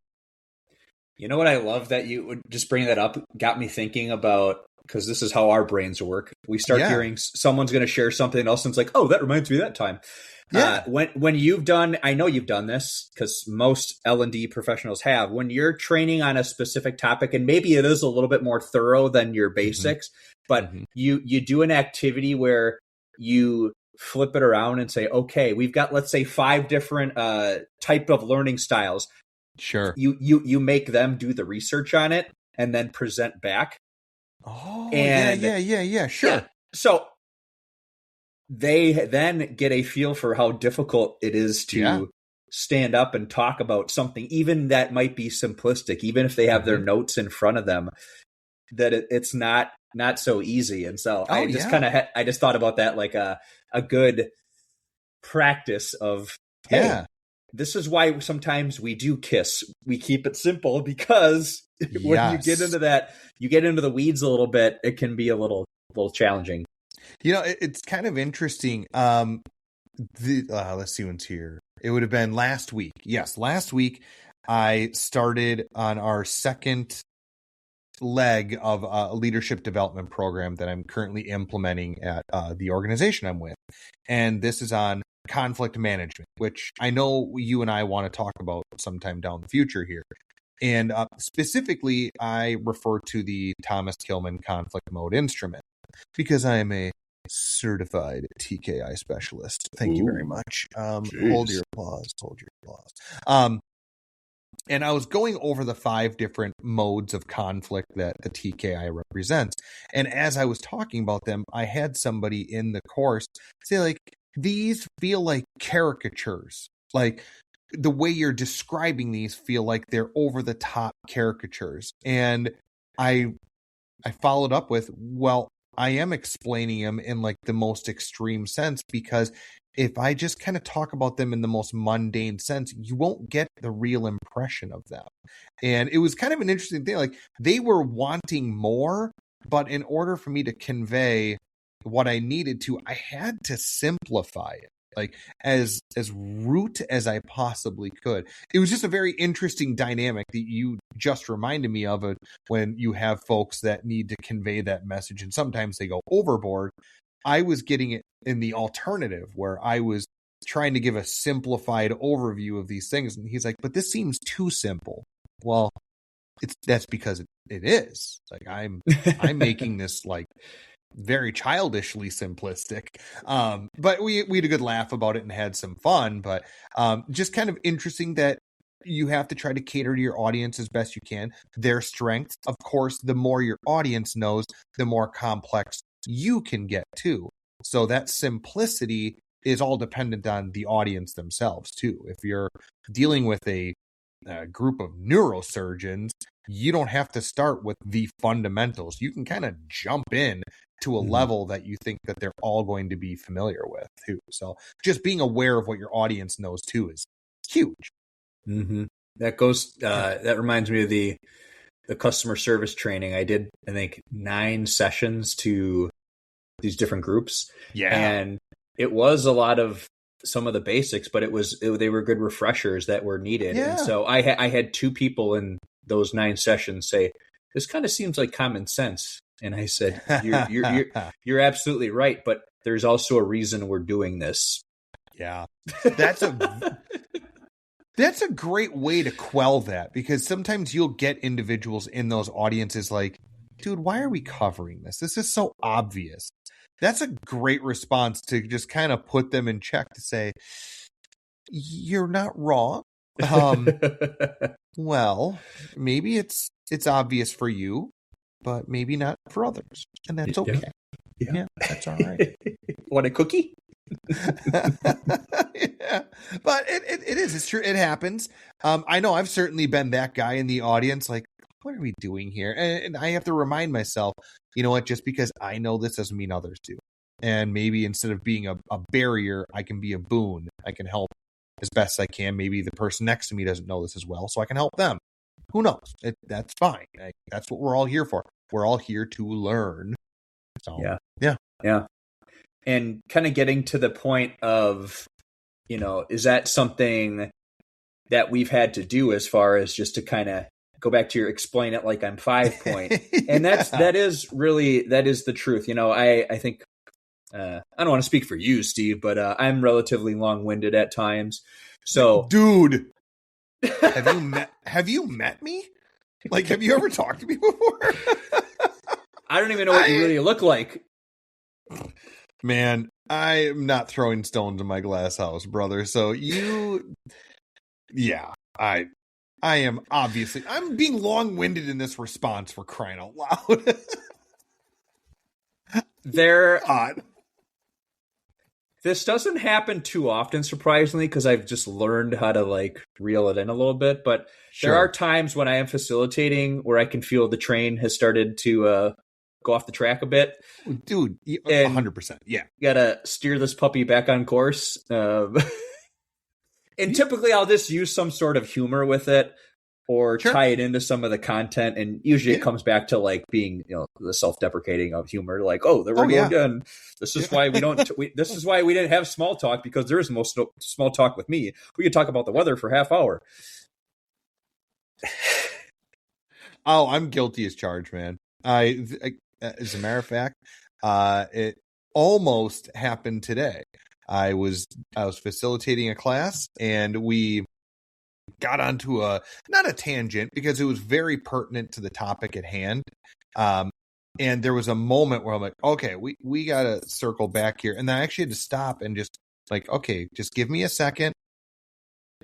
You know what I love that you would just bring that up, got me thinking about because this is how our brains work. We start hearing someone's going to share something else, and it's like, oh, that reminds me of that time. Yeah. When you've done, I know you've done this because most L&D professionals have, when you're training on a specific topic, and maybe it is a little bit more thorough than your basics, but you do an activity where you flip it around and say, okay, we've got, let's say 5 different type of learning styles. Sure. You make them do the research on it and then present back. Oh, and yeah. Sure. Yeah. So they then get a feel for how difficult it is to stand up and talk about something, even that might be simplistic, even if they have their notes in front of them, that it's not so easy. And so I just thought about that like a good practice of, hey, this is why sometimes we do KISS. We keep it simple because when you get into that, you get into the weeds a little bit, it can be a little challenging. You know, it's kind of interesting. Let's see what's here. It would have been last week. Yes, last week I started on our second leg of a leadership development program that I'm currently implementing at the organization I'm with. And this is on conflict management, which I know you and I want to talk about sometime down the future here. And specifically, I refer to the Thomas Kilmann conflict mode instrument because I am a certified TKI specialist. Thank you very much. Hold your applause. And I was going over the 5 different modes of conflict that the TKI represents. And as I was talking about them, I had somebody in the course say, like, these feel like caricatures. Like, the way you're describing these feel like they're over the top caricatures. And I followed up with, well, I am explaining them in like the most extreme sense, because if I just kind of talk about them in the most mundane sense, you won't get the real impression of them. And it was kind of an interesting thing. Like, they were wanting more, but in order for me to convey what I needed to, I had to simplify it, like as root as I possibly could. It was just a very interesting dynamic that you just reminded me of it when you have folks that need to convey that message, and sometimes they go overboard. I was getting it in the alternative where I was trying to give a simplified overview of these things. And he's like, but this seems too simple. Well, that's because it is. Like, I'm making this like very childishly simplistic. But we had a good laugh about it and had some fun, but just kind of interesting that you have to try to cater to your audience as best you can. Their strengths, of course, the more your audience knows, the more complex you can get too. So that simplicity is all dependent on the audience themselves too. If you're dealing with a group of neurosurgeons, you don't have to start with the fundamentals. You can kind of jump in to a level that you think that they're all going to be familiar with too. So just being aware of what your audience knows too is huge. That goes, that reminds me of the customer service training. I did, I think, 9 sessions to these different groups. Yeah. And it was a lot of some of the basics, but they were good refreshers that were needed. Yeah. And so I had 2 people in those 9 sessions say, this kind of seems like common sense. And I said, you're absolutely right, but there's also a reason we're doing this. Yeah. That's a great way to quell that, because sometimes you'll get individuals in those audiences like, dude, why are we covering this? This is so obvious. That's a great response to just kind of put them in check to say, you're not wrong. Well, maybe it's obvious for you, but maybe not for others. And that's okay. Yeah, that's all right. Want a cookie? Yeah, but it's true. It happens. I know I've certainly been that guy in the audience, like, what are we doing here? And I have to remind myself, you know what, just because I know this doesn't mean others do. And maybe instead of being a barrier, I can be a boon. I can help as best I can. Maybe the person next to me doesn't know this as well, so I can help them. Who knows? That's fine. That's what we're all here for. We're all here to learn. So, yeah. And kind of getting to the point of, is that something that we've had to do as far as just to kind of go back to your explain it like I'm 5 point. And Yeah. that is the truth. I think, I don't want to speak for you, Steve, but I'm relatively long-winded at times. So, dude, have you met me? Like, have you ever talked to me before? I don't even know what you really look like. Man, I am not throwing stones in my glass house, brother. So I am obviously, I'm being long-winded in this response, for crying out loud. This doesn't happen too often, surprisingly, because I've just learned how to like reel it in a little bit. But There are times when I am facilitating where I can feel the train has started to go off the track a bit. Dude, 100%. Yeah. You gotta steer this puppy back on course. And typically I'll just use some sort of humor with it or tie it into some of the content. And usually it comes back to like being, the self-deprecating of humor. Like, oh, there we go again. This is why we don't, this is why we didn't have small talk, because there is most small talk with me. We could talk about the weather for half hour. Oh, I'm guilty as charged, man. I as a matter of fact, it almost happened today. I was facilitating a class, and we got onto not a tangent, because it was very pertinent to the topic at hand. And there was a moment where I'm like, okay, we got to circle back here. And then I actually had to stop and just like, okay, just give me a second.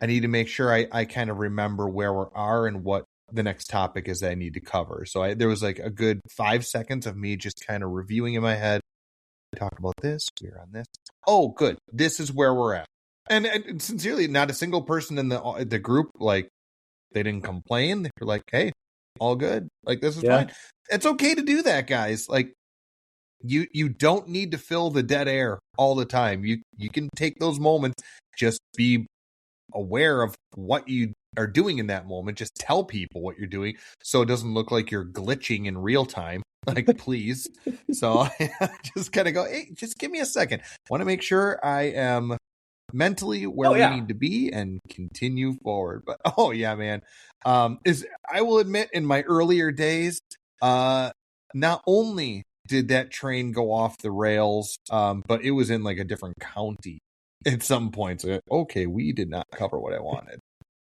I need to make sure I kind of remember where we are and what the next topic is that I need to cover. So there was like a good 5 seconds of me just kind of reviewing in my head. Talk about this. We're on this. Oh, good. This is where we're at. And sincerely, not a single person in the group, like, they didn't complain. They were like, hey, all good. Like, this is fine. It's okay to do that, guys. Like, you don't need to fill the dead air all the time. You can take those moments. Just be aware of what you are doing in that moment. Just tell people what you're doing, so it doesn't look like you're glitching in real time. Like, please. So I just kind of go, hey, just give me a second. Want to make sure I am mentally where we need to be and continue forward. But man, I will admit, in my earlier days, not only did that train go off the rails, but it was in like a different county at some points. Okay, we did not cover what I wanted.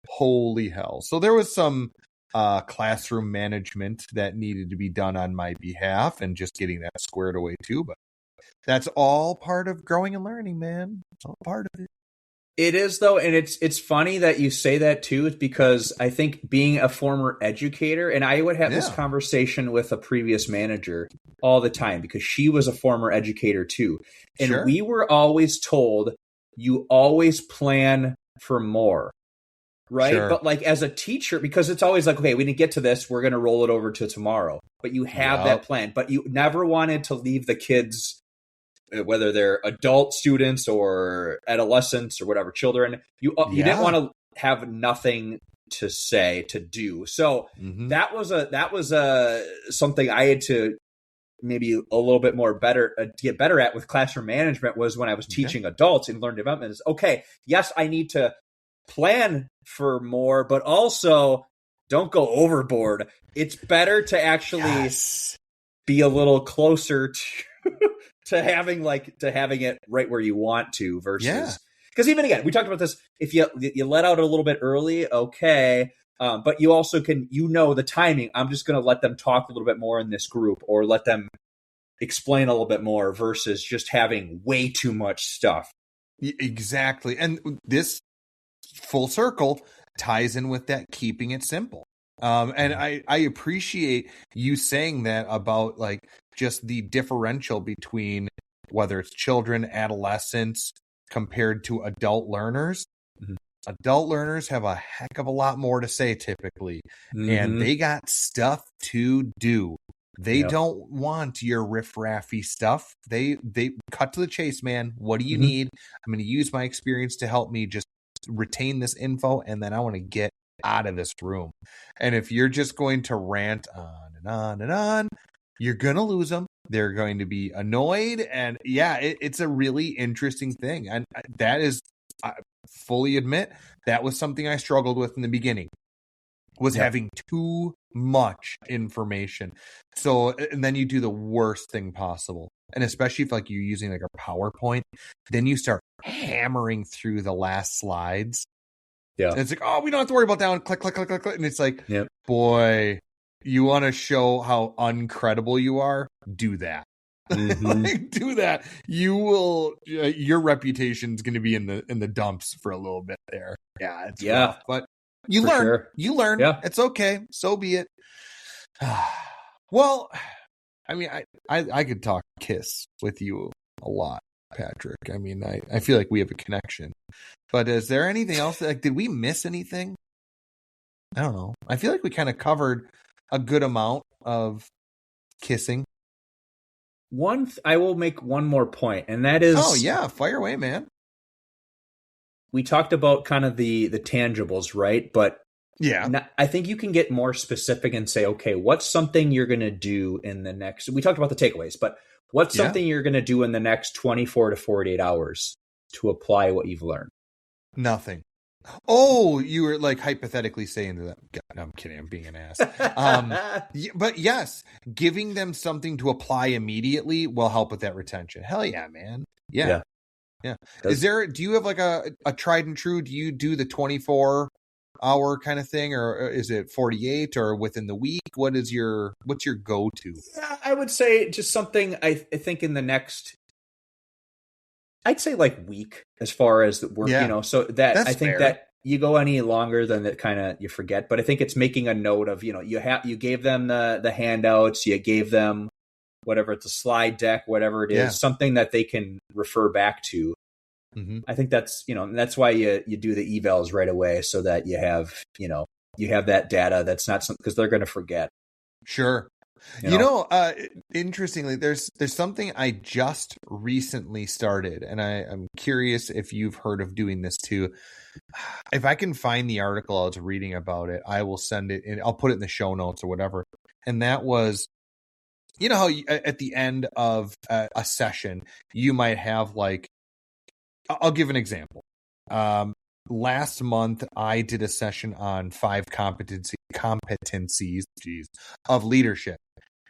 Holy hell. So there was some classroom management that needed to be done on my behalf, and just getting that squared away too. But that's all part of growing and learning, man. It's all part of it. It is, though, and it's funny that you say that too. It's because I think, being a former educator, and I would have this conversation with a previous manager all the time, because she was a former educator too. And we were always told, you always plan for more. Right. But like, as a teacher, because it's always like, okay, we didn't get to this, we're going to roll it over to tomorrow. But you have that plan. But you never wanted to leave the kids, whether they're adult students or adolescents or whatever, children, you didn't want to have nothing to say, to do. So that was something I had to maybe a little bit more get better at with classroom management, was when I was teaching adults in learning development. Is okay, yes, I need to plan for more, but also don't go overboard. It's better to actually be a little closer to having it right where you want to, versus, because even again, we talked about this, if you let out a little bit early, okay, but you also can, the timing. I'm just going to let them talk a little bit more in this group, or let them explain a little bit more, versus just having way too much stuff. Exactly. And this full circle ties in with that, keeping it simple. And I appreciate you saying that about like just the differential between whether it's children, adolescents, compared to adult learners. Adult learners have a heck of a lot more to say typically, and they got stuff to do. They don't want your riff-raffy stuff. They cut to the chase, man. What do you need? I'm going to use my experience to help me just retain this info, and then I want to get out of this room. And if you're just going to rant on and on and on, you're going to lose them. They're going to be annoyed. And it's a really interesting thing. And that is, I fully admit, that was something I struggled with in the beginning. was having too much information. So, and then you do the worst thing possible. And especially if like you're using like a PowerPoint, then you start hammering through the last slides. Yeah. And it's like, oh, we don't have to worry about that one. Click, click, click, click, click. And it's like, boy, you want to show how uncredible you are? Do that. Mm-hmm. Like, do that. You will. Your reputation's going to be in the dumps for a little bit there. Yeah, it's rough, but you learn. Sure. You learn. Yeah. It's okay. So be it. Well, I mean, I could talk KISS with you a lot, Patrick. I mean, I feel like we have a connection. But is there anything else? Like, did we miss anything? I don't know. I feel like we kind of covered a good amount of kissing. I will make one more point, and that is... Oh, yeah. Fire away, man. We talked about kind of the tangibles, right? But yeah, I think you can get more specific and say, okay, what's something you're going to do in the next... We talked about the takeaways, but what's something you're going to do in the next 24 to 48 hours to apply what you've learned? Nothing. Oh, you were like hypothetically saying to them. God, no, I'm kidding. I'm being an ass. But yes, giving them something to apply immediately will help with that retention. Hell yeah, man. Yeah. Do you have like a tried and true? Do you do the 24-hour kind of thing, or is it 48 or within the week? What's your go-to? Yeah, I would say just something I think in the next, I'd say like week as far as the work, so that I think fair. That you go any longer than that kind of you forget, but I think it's making a note of, you gave them the handouts, you gave them whatever, it's a slide deck, whatever it is, something that they can refer back to. Mm-hmm. I think that's, that's why you do the evals right away, so that you have that data. That's not something, because they're going to forget. Sure. Interestingly, there's something I just recently started, and I'm curious if you've heard of doing this too. If I can find the article I was reading about it, I will send it and I'll put it in the show notes or whatever. And that was, how at the end of a session, you might have like, I'll give an example. Last month, I did a session on 5 competencies of leadership.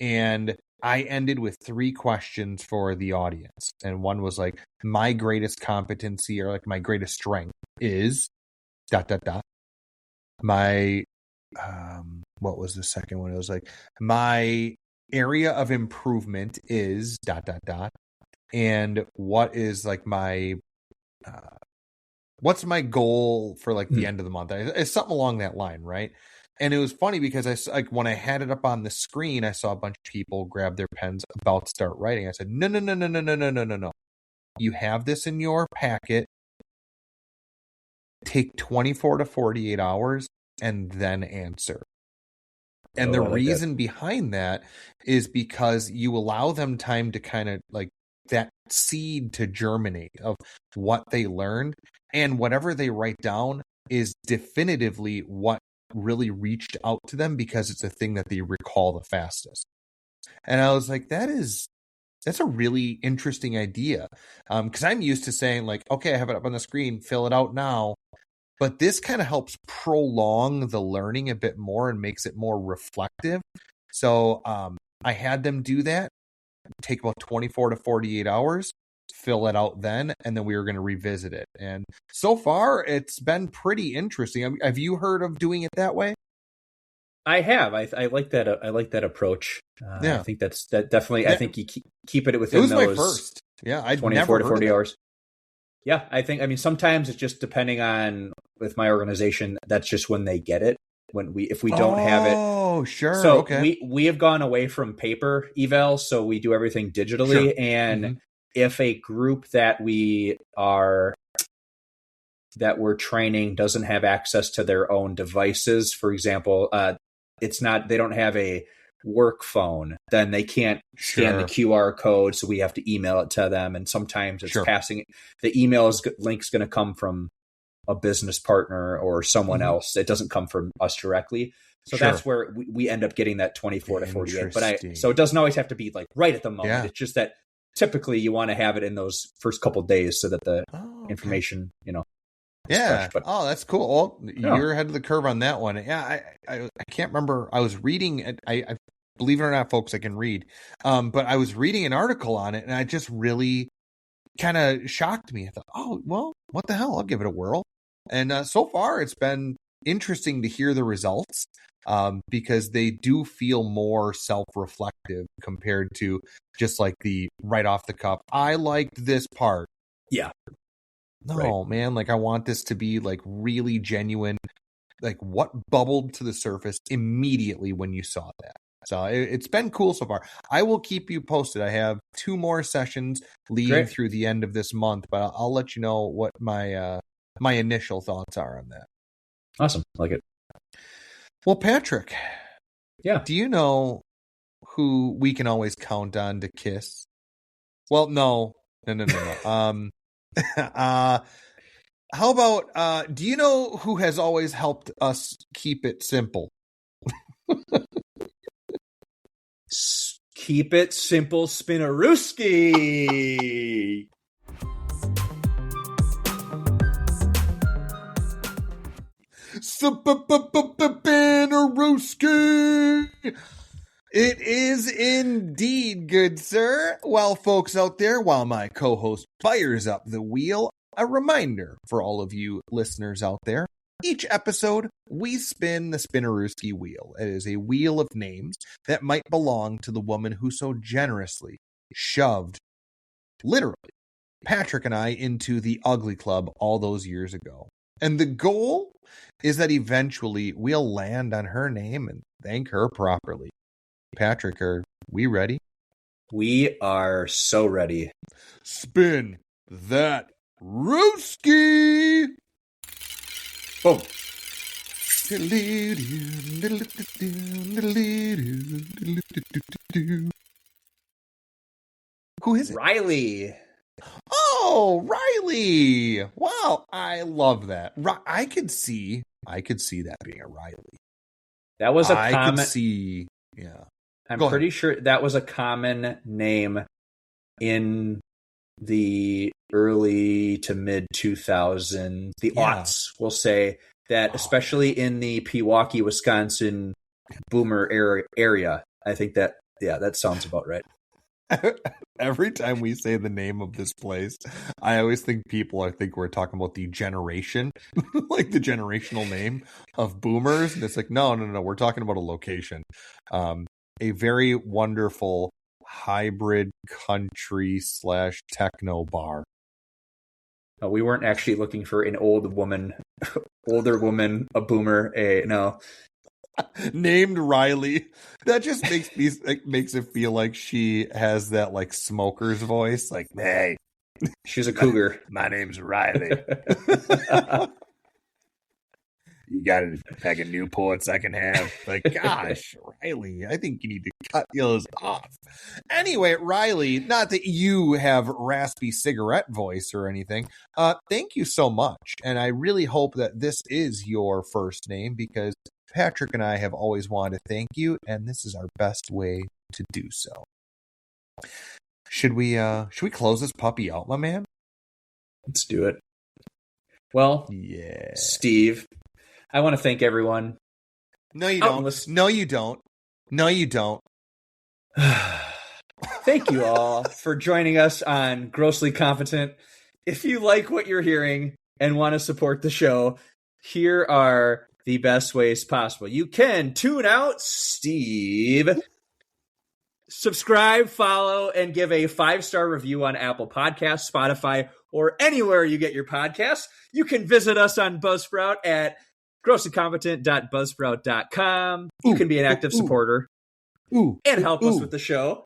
And I ended with 3 questions for the audience. And one was like, my greatest competency or like my greatest strength is ... My, what was the second one? It was like, my area of improvement is ... And what is like my, what's my goal for like the end of the month? It's something along that line, right? And it was funny because when I had it up on the screen, I saw a bunch of people grab their pens about to start writing. I said, no. You have this in your packet. Take 24 to 48 hours and then answer. And the reason behind that is because you allow them time to kind of like that seed to germinate of what they learned, and whatever they write down is definitively what really reached out to them, because it's a thing that they recall the fastest. And I was like, that's a really interesting idea. Because I'm used to saying like, okay, I have it up on the screen, fill it out now. But this kind of helps prolong the learning a bit more and makes it more reflective. So I had them do that, take about 24 to 48 hours, fill it out then, and then we were going to revisit it. And so far, it's been pretty interesting. Have you heard of doing it that way? I have. I like that. I like that approach. I think that definitely. I think you keep it within those. It was my first. Yeah, I 24 to 40 hours. Yeah, I mean, sometimes it's just depending on with my organization. That's just when they get it. If we don't have it. Oh, sure. So okay. we have gone away from paper evals, so we do everything digitally. Sure. And if a group that we're training doesn't have access to their own devices, for example, they don't have a work phone, then they can't scan the QR code, so we have to email it to them. And sometimes it's passing. The link's going to come from a business partner or someone else. It doesn't come from us directly. So that's where we end up getting that 24 to 48. So it doesn't always have to be like right at the moment. Yeah. It's just that typically you want to have it in those first couple of days so that the information, Yeah. But, oh, that's cool. Well, yeah. You're ahead of the curve on that one. Yeah, I can't remember. I was reading. I believe it or not, folks, I can read. But I was reading an article on it, and I just really kind of shocked me. I thought, oh, well, what the hell? I'll give it a whirl. And so far, it's been interesting to hear the results because they do feel more self-reflective compared to just like the right off the cuff. I liked this part. Yeah. No, right. Man, like I want this to be like really genuine. Like what bubbled to the surface immediately when you saw that. So it's been cool so far. I will keep you posted. I have 2 more sessions leading through the end of this month, but I'll let you know what my initial thoughts are on that. Awesome. Like it. Well, Patrick. Yeah. Do you know who we can always count on to kiss? Well, no. How about, do you know who has always helped us keep it simple? Keep it simple, Spinarooski. Spinarooski. It is indeed, good sir. Well, folks out there, while my co-host fires up the wheel, a reminder for all of you listeners out there. Each episode, we spin the Spinarooski wheel. It is a wheel of names that might belong to the woman who so generously shoved, literally, Patrick and I into the ugly club all those years ago. And the goal is that eventually we'll land on her name and thank her properly. Patrick, are we ready? We are so ready. Spin that Rooski! Boom. Who is it? Riley. Oh, Riley! Wow, I love that. I could see that being a Riley. That was a I common. could see. Yeah, I'm pretty sure that was a common name in the early to mid 2000s, the aughts, we'll say that, especially in the Pewaukee, Wisconsin boomer area. I think that sounds about right. Every time we say the name of this place, I always think we're talking about the generation, like the generational name of boomers. And it's like, no, we're talking about a location. A very wonderful hybrid country / techno bar. We weren't actually looking for an older woman, a boomer. No. Named Riley. That just makes it feel like she has that like smoker's voice. Like, hey, she's a cougar. My name's Riley. You got a pack of Newports I can have. Like, gosh, Riley, I think you need to cut those off. Anyway, Riley, not that you have raspy cigarette voice or anything. Thank you so much. And I really hope that this is your first name because Patrick and I have always wanted to thank you, and this is our best way to do so. Should we close this puppy out, my man? Let's do it. Well, yeah, Steve, I want to thank everyone. No, you don't. No, you don't. No, you don't. Thank you all for joining us on Grossly Competent. If you like what you're hearing and want to support the show, here are the best ways possible. You can tune out Steve, subscribe, follow, and give a 5-star review on Apple Podcasts, Spotify, or anywhere you get your podcasts. You can visit us on Buzzsprout at grosslycompetent.buzzsprout.com. You can be an active supporter and help us with the show.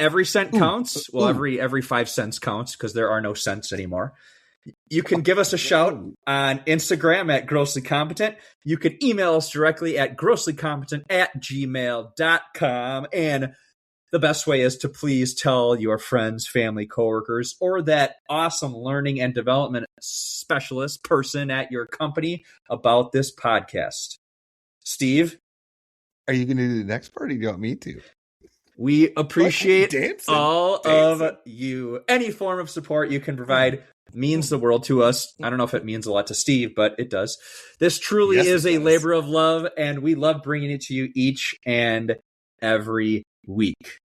Every cent counts. Well, every 5 cents counts because there are no cents anymore. You can give us a shout on Instagram at grosslycompetent. You can email us directly at grosslycompetent@gmail.com. And the best way is to please tell your friends, family, coworkers, or that awesome learning and development specialist person at your company about this podcast. Steve? Are you going to do the next part or do you want me to? We appreciate all dancing. of you. Any form of support you can provide means the world to us. I don't know if it means a lot to Steve, but it does. This truly is a labor of love, and we love bringing it to you each and every week.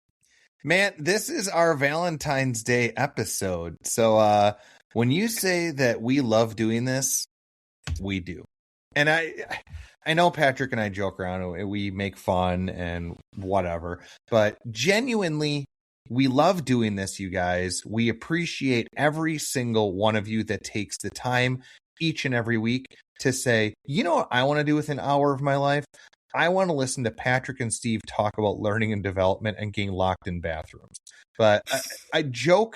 Man, this is our Valentine's Day episode. So when you say that we love doing this, we do. And I know Patrick and I joke around and we make fun and whatever, but genuinely, we love doing this, you guys. We appreciate every single one of you that takes the time each and every week to say, you know what I want to do with an hour of my life? I want to listen to Patrick and Steve talk about learning and development and getting locked in bathrooms. But I joke,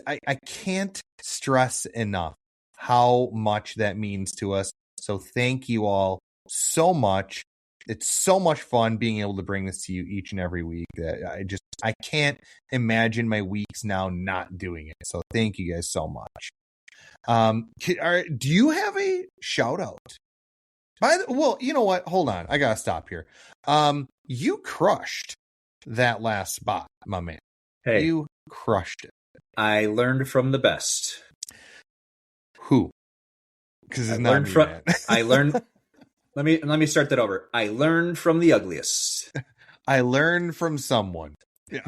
I can't stress enough how much that means to us. So thank you all so much. It's so much fun being able to bring this to you each and every week that I can't imagine my weeks now not doing it. So thank you guys so much. Do you have a shout out? Well, you know what? Hold on. I gotta stop here. You crushed that last spot, my man. Hey, you crushed it. I learned from the best. Who? Because it's not me, man. I learned. Let me start that over. I learned from the ugliest. I learned from someone. Yeah.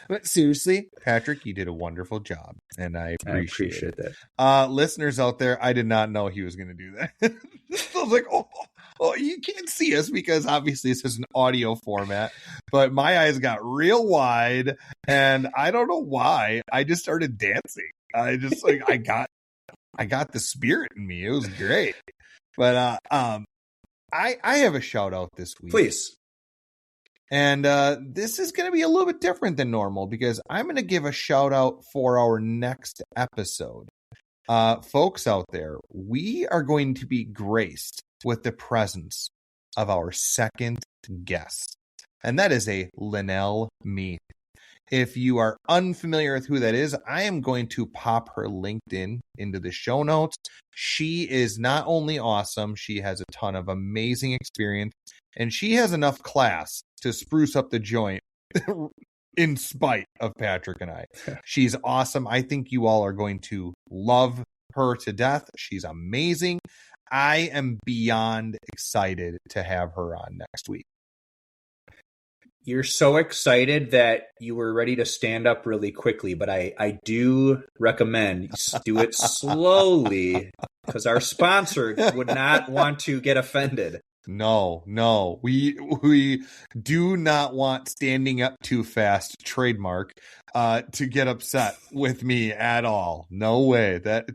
But seriously, Patrick, you did a wonderful job, and I appreciate that. Listeners out there, I did not know he was going to do that. I was like, oh, you can't see us because obviously this is an audio format, but my eyes got real wide, and I don't know why. I just started dancing. I just I got the spirit in me. It was great. But I have a shout out this week. Please. And this is going to be a little bit different than normal because I'm going to give a shout out for our next episode. Folks out there, we are going to be graced with the presence of our second guest. And that is a Linnell Meath. If you are unfamiliar with who that is, I am going to pop her LinkedIn into the show notes. She is not only awesome, she has a ton of amazing experience, and she has enough class to spruce up the joint in spite of Patrick and I. She's awesome. I think you all are going to love her to death. She's amazing. I am beyond excited to have her on next week. You're so excited that you were ready to stand up really quickly, but I do recommend do it slowly because our sponsor would not want to get offended. No, we do not want standing up too fast trademark to get upset with me at all. No way. That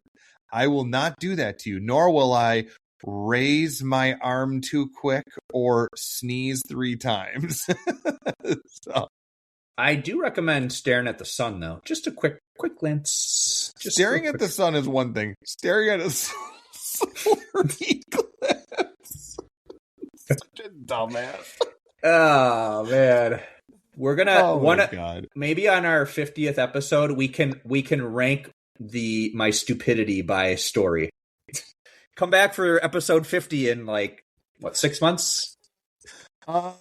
I will not do that to you, nor will I raise my arm too quick or sneeze 3 times. So. I do recommend staring at the sun, though. Just a quick glance. Staring at the sun is one thing. Staring at a solar eclipse. Such a dumbass. Oh man, we're gonna maybe on our 50th episode we can rank my stupidity by story. Come back for episode 50 in 6 months? It'd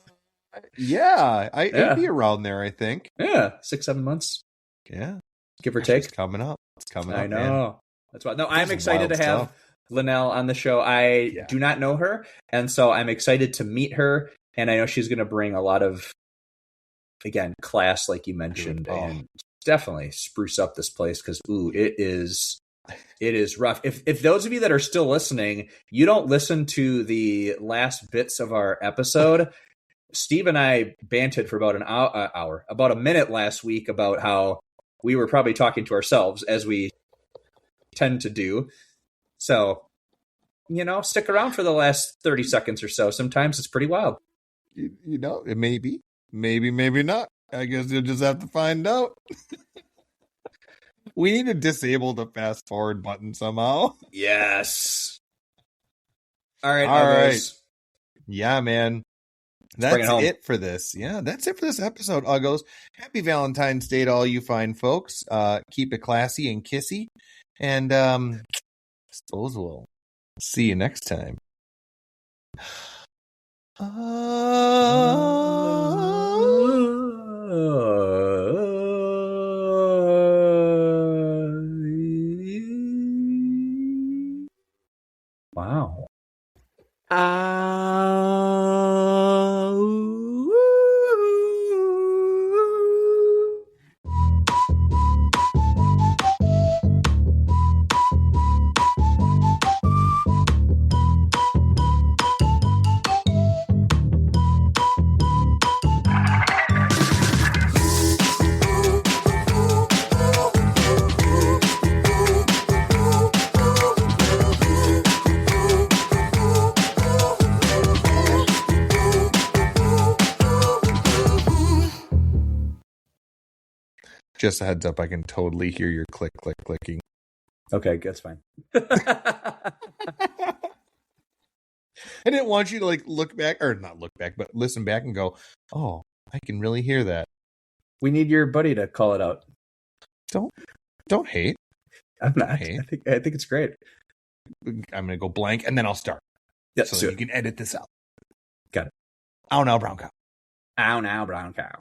be around there, I think. Yeah, 6-7 months. Yeah, give or take. It's coming up. I know. Man. That's why. No, I'm excited to have Linnell on the show. I do not know her, and so I'm excited to meet her. And I know she's going to bring a lot of, again, class, like you mentioned, and definitely spruce up this place because it is rough. If those of you that are still listening, you don't listen to the last bits of our episode. Steve and I bantered for about an hour, about a minute last week about how we were probably talking to ourselves as we tend to do. So, stick around for the last 30 seconds or so. Sometimes it's pretty wild. It may be. Maybe not. I guess you'll just have to find out. We need to disable the fast forward button somehow. Yes. All right. Yeah, man. That's it for this. Yeah, that's it for this episode, Uggos. Happy Valentine's Day to all you fine folks. Keep it classy and kissy. And I suppose we'll see you next time. Wow. Just a heads up, I can totally hear your clicking. Okay, that's fine. I didn't want you to like look back, or not look back, but listen back and go, oh, I can really hear that. We need your buddy to call it out. Don't hate. I'm not. I think it's great. I'm gonna go blank and then I'll start. Yeah, so that you can edit this out. Got it. Ow now, brown cow. Ow now, brown cow.